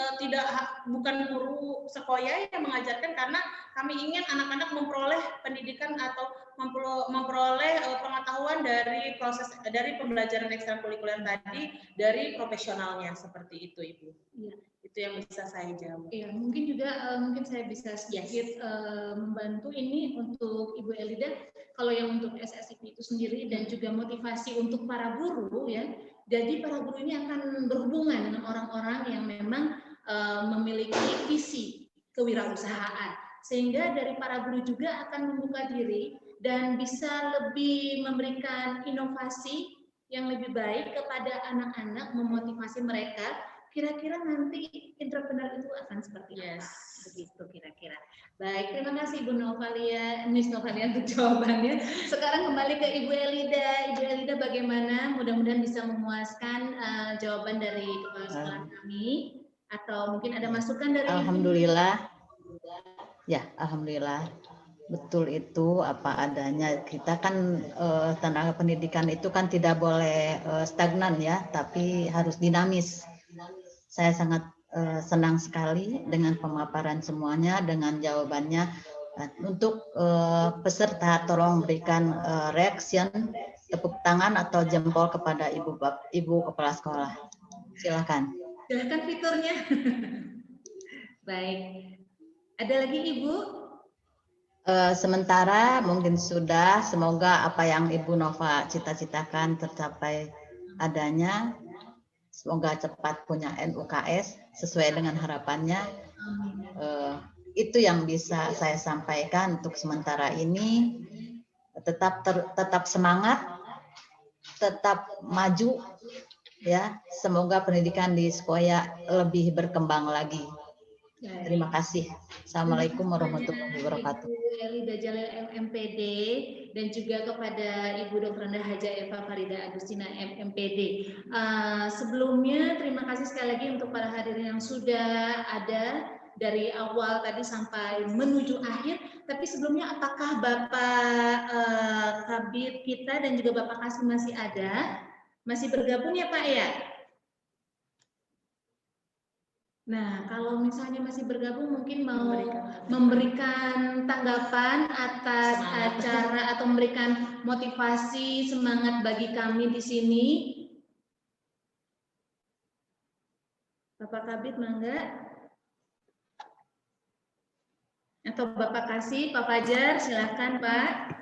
bukan guru Sekoya yang mengajarkan, karena kami ingin anak-anak memperoleh pendidikan atau memperoleh pengetahuan dari pembelajaran ekstrakurikuler tadi dari profesionalnya seperti itu, Ibu. Ya. Itu yang bisa saya jawab. Iya, mungkin juga mungkin saya bisa sedikit membantu ini untuk Ibu Elida. Kalau yang untuk SSIP itu sendiri dan juga motivasi untuk para guru ya. Jadi para guru ini akan berhubungan dengan orang-orang yang memang memiliki visi kewirausahaan, sehingga dari para guru juga akan membuka diri dan bisa lebih memberikan inovasi yang lebih baik kepada anak-anak, memotivasi mereka. Kira-kira nanti entrepreneur itu akan seperti apa? Begitu kira-kira. Baik, terima kasih Ibu Novalia, Miss Novalia untuk jawabannya. Sekarang kembali ke Ibu Elida. Ibu Elida bagaimana? Mudah-mudahan bisa memuaskan jawaban dari kepala sekolah kami, atau mungkin ada masukan dari Alhamdulillah. Ya, alhamdulillah. Betul itu apa adanya. Kita kan tenaga pendidikan itu kan tidak boleh stagnan ya, tapi harus dinamis. Saya sangat senang sekali dengan pemaparan semuanya, dengan jawabannya. Untuk peserta tolong berikan reaction, tepuk tangan atau jempol kepada Ibu Kepala Sekolah. Silakan. Silakan fiturnya. Baik. Ada lagi Ibu? Sementara mungkin sudah. Semoga apa yang Ibu Nova cita-citakan tercapai adanya. Semoga cepat punya NUKS sesuai dengan harapannya. Itu yang bisa saya sampaikan untuk sementara ini. Tetap semangat, tetap maju, ya. Semoga pendidikan di Sekoya lebih berkembang lagi. Terima kasih. Assalamualaikum warahmatullahi wabarakatuh. Ibu Elida Jalil MMPD dan juga kepada Ibu Dr. Haja Eva Farida Agustina MMPD. Sebelumnya terima kasih sekali lagi untuk para hadirin yang sudah ada dari awal tadi sampai menuju akhir. Tapi sebelumnya apakah Bapak Kabid kita dan juga Bapak Kasim masih ada? Masih bergabung ya Pak ya? Nah, kalau misalnya masih bergabung mungkin mau memberikan tanggapan atas acara atau memberikan motivasi semangat bagi kami di sini. Bapak Kabid, mangga. Atau Bapak Kasih, Pak Fajar, silakan Pak.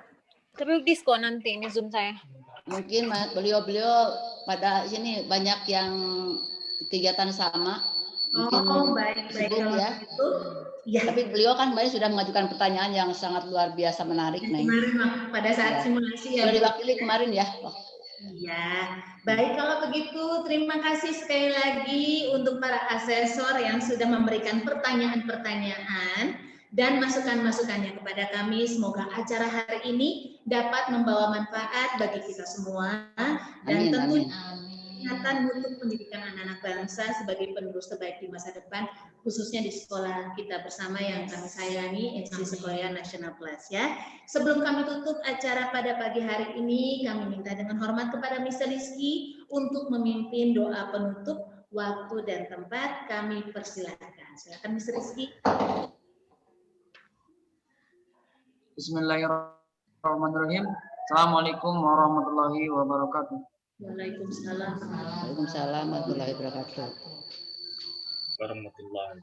Tapi diskon nanti ini Zoom saya. Mungkin beliau-beliau pada sini banyak yang kegiatan sama. Mungkin baik sibuk ya. Itu, ya. Tapi beliau kan kemarin sudah mengajukan pertanyaan yang sangat luar biasa menarik. Kemarin pada saat simulasi ya. Sudah diwakili kemarin ya. Iya, baik kalau begitu terima kasih sekali lagi untuk para asesor yang sudah memberikan pertanyaan-pertanyaan dan masukan-masukannya kepada kami. Semoga acara hari ini dapat membawa manfaat bagi kita semua dan tentunya ingatan untuk pendidikan anak-anak bangsa sebagai penerus terbaik di masa depan, khususnya di sekolah kita bersama yang kami sayangi, SD Sekoya National Plus ya. Sebelum kami tutup acara pada pagi hari ini, kami minta dengan hormat kepada Mr. Rizky untuk memimpin doa penutup. Waktu dan tempat kami persilakan. Silakan Mr. Rizky. Bismillahirrahmanirrahim. Assalamualaikum warahmatullahi wabarakatuh. Waalaikumsalam. Waalaikumsalam warahmatullahi wabarakatuh.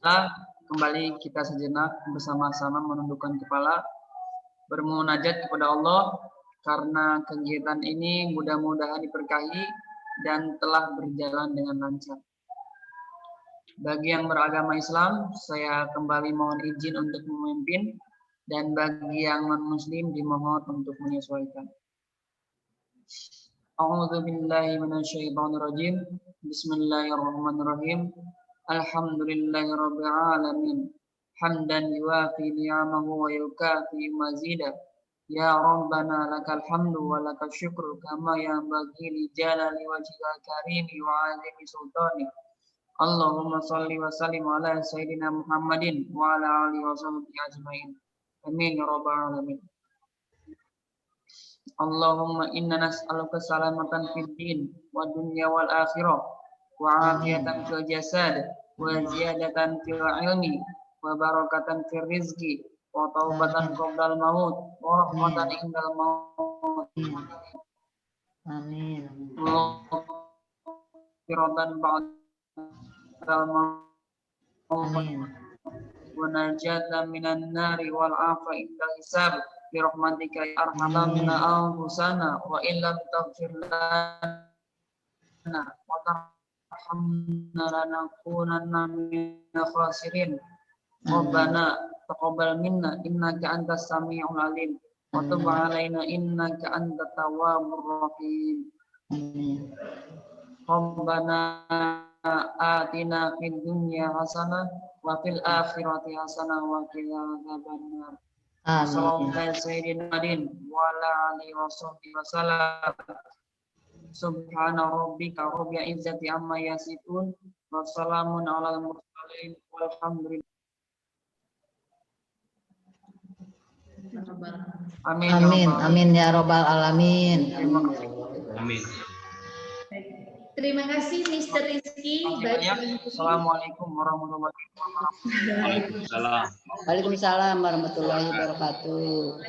Nah, kembali kita sejenak bersama-sama menundukkan kepala bermunajat kepada Allah karena kegiatan ini mudah-mudahan diberkahi dan telah berjalan dengan lancar. Bagi yang beragama Islam, saya kembali mohon izin untuk memimpin, dan bagi yang non-muslim dimohon untuk menyesuaikan. A'udzu billahi minasyaitonir rajim. Bismillahirrahmanirrahim. Alhamdulillahirabbil alamin. Hamdan yuwafi ni'amahu wa yukafi mazidah. Ya Rabbana lakal hamdu wa lakal syukru kama yanbaghi li jalali wajhikal karimi wa 'azimi sultanik. Allahumma shalli wa sallim ala sayyidina Muhammadin wa ala alihi wa sahbihi ajmain. Amin ya rabbal alamin. Allahumma inna nas'aluka salamatan fid din wa dunya wal akhirah wa afiyatan fil jasad wa ziyadatan fil ilmi wa barakatan fil rizqi wa taubatan qabla al maut wa rahmatan indal maut. Amin. Firatan ba'dal maut wa najatan minan nari wal afa indal hisab bi rahmatika ya arhamar min anfusana wa illam taghfir lana wa tarhamna lanakunanna minal khasirin. Rabbana taqabbal minna innaka antas samiul alim wa tub alaina innaka antat tawwabur rahim. Rabbana atina fid dunya hasanah wa fil akhirati hasanah wa qina adzabannar. Sallallahu alaihi sayyidina wa ala alihi wa sahbihi wa sallam. Subhana rabbika rabbil izzati amma yasifun wa salamun alal mursalin walhamdulillah. Amin. Amin ya rabbal alamin. Amin. Terima kasih Mr. Rizky. Assalamualaikum warahmatullahi wabarakatuh. Waalaikumsalam warahmatullahi wabarakatuh.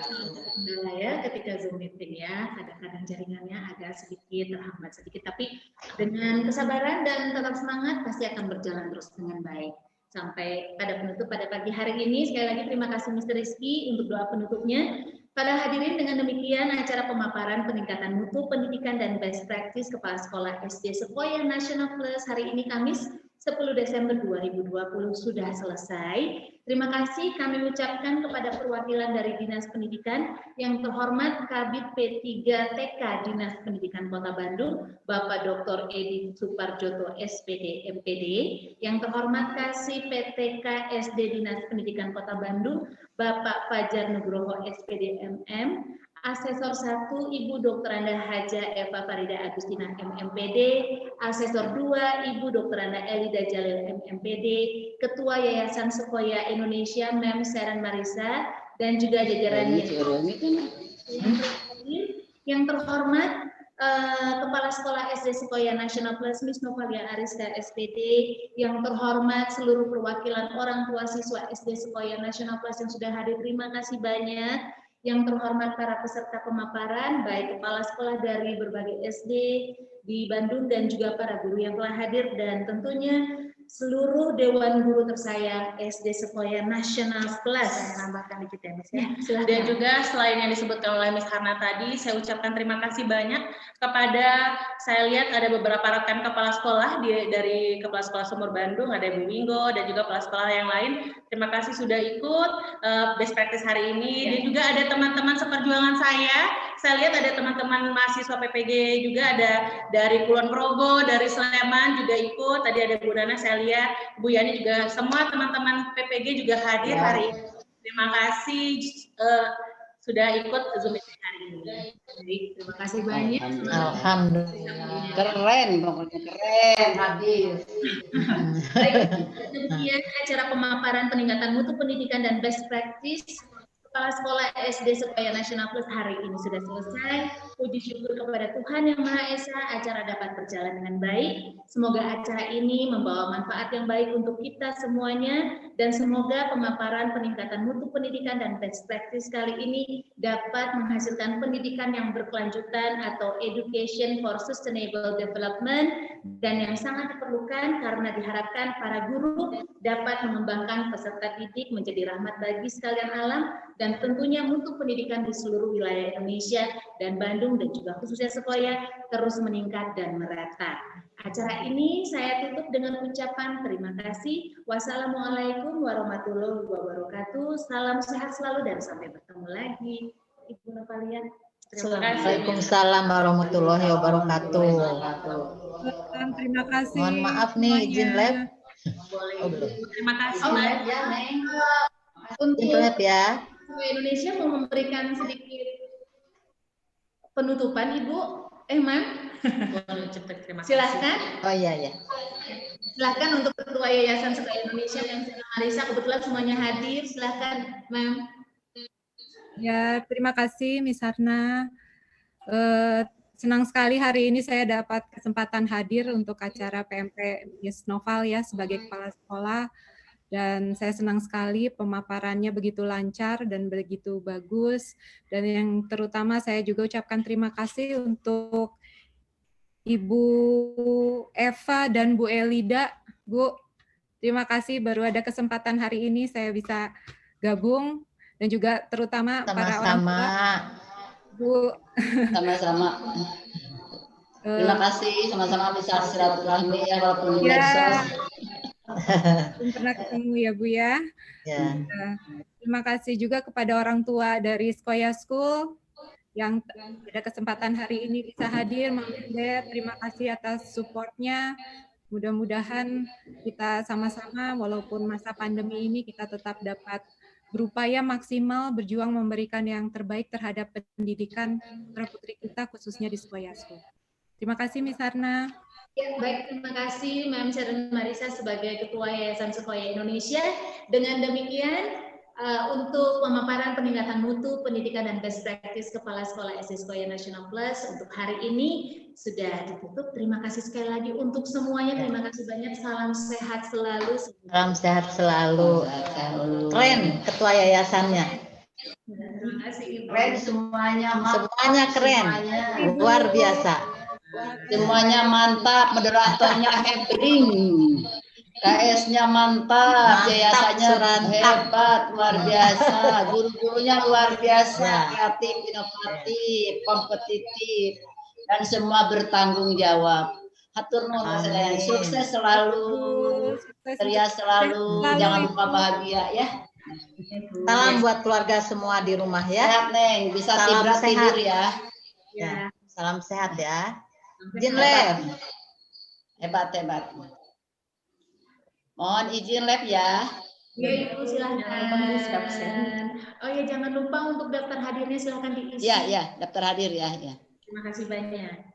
Kendala ya ketika Zoom meeting ya, kadang-kadang jaringannya agak sedikit terhambat sedikit, tapi dengan kesabaran dan tetap semangat pasti akan berjalan terus dengan baik. Sampai pada penutup pada pagi hari ini, sekali lagi terima kasih Mr. Rizky untuk doa penutupnya. Para hadirin, dengan demikian acara pemaparan peningkatan mutu pendidikan dan best practice Kepala Sekolah SD Sequoia National Plus hari ini Kamis 10 Desember 2020 sudah selesai. Terima kasih kami ucapkan kepada perwakilan dari Dinas Pendidikan yang terhormat Kabid P3 TK Dinas Pendidikan Kota Bandung, Bapak Dr. Edi Suparjoto SPD MPD, yang terhormat Kasih PTK SD Dinas Pendidikan Kota Bandung, Bapak Fajar Nugroho SPD MM, Asesor 1 Ibu Dr. Anda Haja Eva Farida Agustina MMPD, Asesor 2 Ibu Dr. Anda Elida Jalil MMPD, Ketua Yayasan Sequoia Indonesia Mem Seren Marisa, dan juga jajarannya yang terhormat Kepala Sekolah SD Sequoia National Plus Miss Novalia Ariska SPD, yang terhormat seluruh perwakilan orang tua siswa SD Sequoia National Plus yang sudah hadir, terima kasih banyak. Yang terhormat para peserta pemaparan, baik kepala sekolah dari berbagai SD di Bandung dan juga para guru yang telah hadir, dan tentunya seluruh Dewan Guru tersayang SD Sequoia National Plus. Saya nambahkan dikit ya Miss ya. Dan juga selain yang disebutkan oleh Miss Harna tadi, saya ucapkan terima kasih banyak kepada, saya lihat ada beberapa rekan kepala sekolah dari Kepala Sekolah Sumur Bandung, ada Ibu Minggo dan juga kepala sekolah yang lain. Terima kasih sudah ikut best practice hari ini. Dan juga ada teman-teman seperjuangan saya lihat ada teman-teman mahasiswa PPG juga, ada dari Kulon Progo, dari Sleman juga ikut. Tadi ada Bu Nana, saya lihat Bu Yani juga, semua teman-teman PPG juga hadir hari ini. Terima kasih sudah ikut Zoom meeting hari ini. Jadi, terima kasih banyak. Alhamdulillah. Keren, pokoknya keren, habis. Demikian acara pemaparan peningkatan mutu pendidikan dan best practice Kepala Sekolah SD Sequoia National Plus hari ini sudah selesai. Puji syukur kepada Tuhan Yang Maha Esa, acara dapat berjalan dengan baik. Semoga acara ini membawa manfaat yang baik untuk kita semuanya, dan semoga pemaparan peningkatan mutu pendidikan dan best practice kali ini dapat menghasilkan pendidikan yang berkelanjutan atau education for sustainable development, dan yang sangat diperlukan karena diharapkan para guru dapat mengembangkan peserta didik menjadi rahmat bagi sekalian alam, dan tentunya mutu pendidikan di seluruh wilayah Indonesia dan Bandung dan juga khususnya Sekoya terus meningkat dan merata. Acara ini saya tutup dengan ucapan terima kasih. Wassalamualaikum warahmatullahi wabarakatuh. Salam sehat selalu dan sampai bertemu lagi. Ibu Novalia. Terima kasih. Waalaikumsalam warahmatullahi wabarakatuh. Terima kasih. Mohon maaf nih, izin lab. Oh, belum. Terima kasih. Ya, Neng. Untuk Lab ya. Indonesia mau memberikan sedikit penutupan, Ibu. Man. Silahkan. Oh iya ya. Silahkan untuk Ketua Yayasan Sekolah Indonesia yang Marisa, kebetulan semuanya hadir. Silahkan, Ma'am. Ya, terima kasih Miss Harna. Senang sekali hari ini saya dapat kesempatan hadir untuk acara PMP Miss Noval ya sebagai kepala sekolah. Dan saya senang sekali pemaparannya begitu lancar dan begitu bagus. Dan yang terutama saya juga ucapkan terima kasih untuk Ibu Eva dan Bu Elida. Bu, terima kasih baru ada kesempatan hari ini saya bisa gabung. Dan juga terutama para orang tua. Bu. Sama-sama. Terima kasih, sama-sama bisa silaturahmi ya walaupun di medsos. Belum pernah ketemu ya Bu ya. Terima kasih juga kepada orang tua dari Sekoya School yang ada kesempatan hari ini bisa hadir. Terima kasih atas supportnya. Mudah-mudahan kita sama-sama walaupun masa pandemi ini kita tetap dapat berupaya maksimal berjuang memberikan yang terbaik terhadap pendidikan putra putri kita khususnya di Sekoya School. Terima kasih Miss Harna. Ya, baik, terima kasih Ma'am Sharon Marisa sebagai Ketua Yayasan Sekoya Indonesia. Dengan demikian, untuk pemaparan peningkatan mutu pendidikan dan best practice Kepala Sekolah SD Sekoya National Plus untuk hari ini sudah ditutup. Terima kasih sekali lagi untuk semuanya. Terima kasih banyak. Salam sehat selalu. Salam sehat selalu. Keren Ketua Yayasannya. Terima kasih Ibu. Keren semuanya. Semuanya keren. Luar biasa. Semuanya mantap, moderatornya hebring, KS-nya mantap, yayasannya hebat, luar biasa, guru-gurunya luar biasa, kreatif, inovatif, kompetitif, dan semua bertanggung jawab. Hatur nuhun sedaya, sukses selalu, ceria selalu, jangan lupa bahagia ya. Salam buat keluarga semua di rumah ya. Sehat Neng, bisa tidur ya. Ya. Salam sehat ya. Izin lab. Hebat. Mohon izin lab ya. Ya Ibu silahkan. Oh ya jangan lupa untuk daftar hadirnya silahkan diisi. Ya daftar hadir ya. Terima kasih banyak.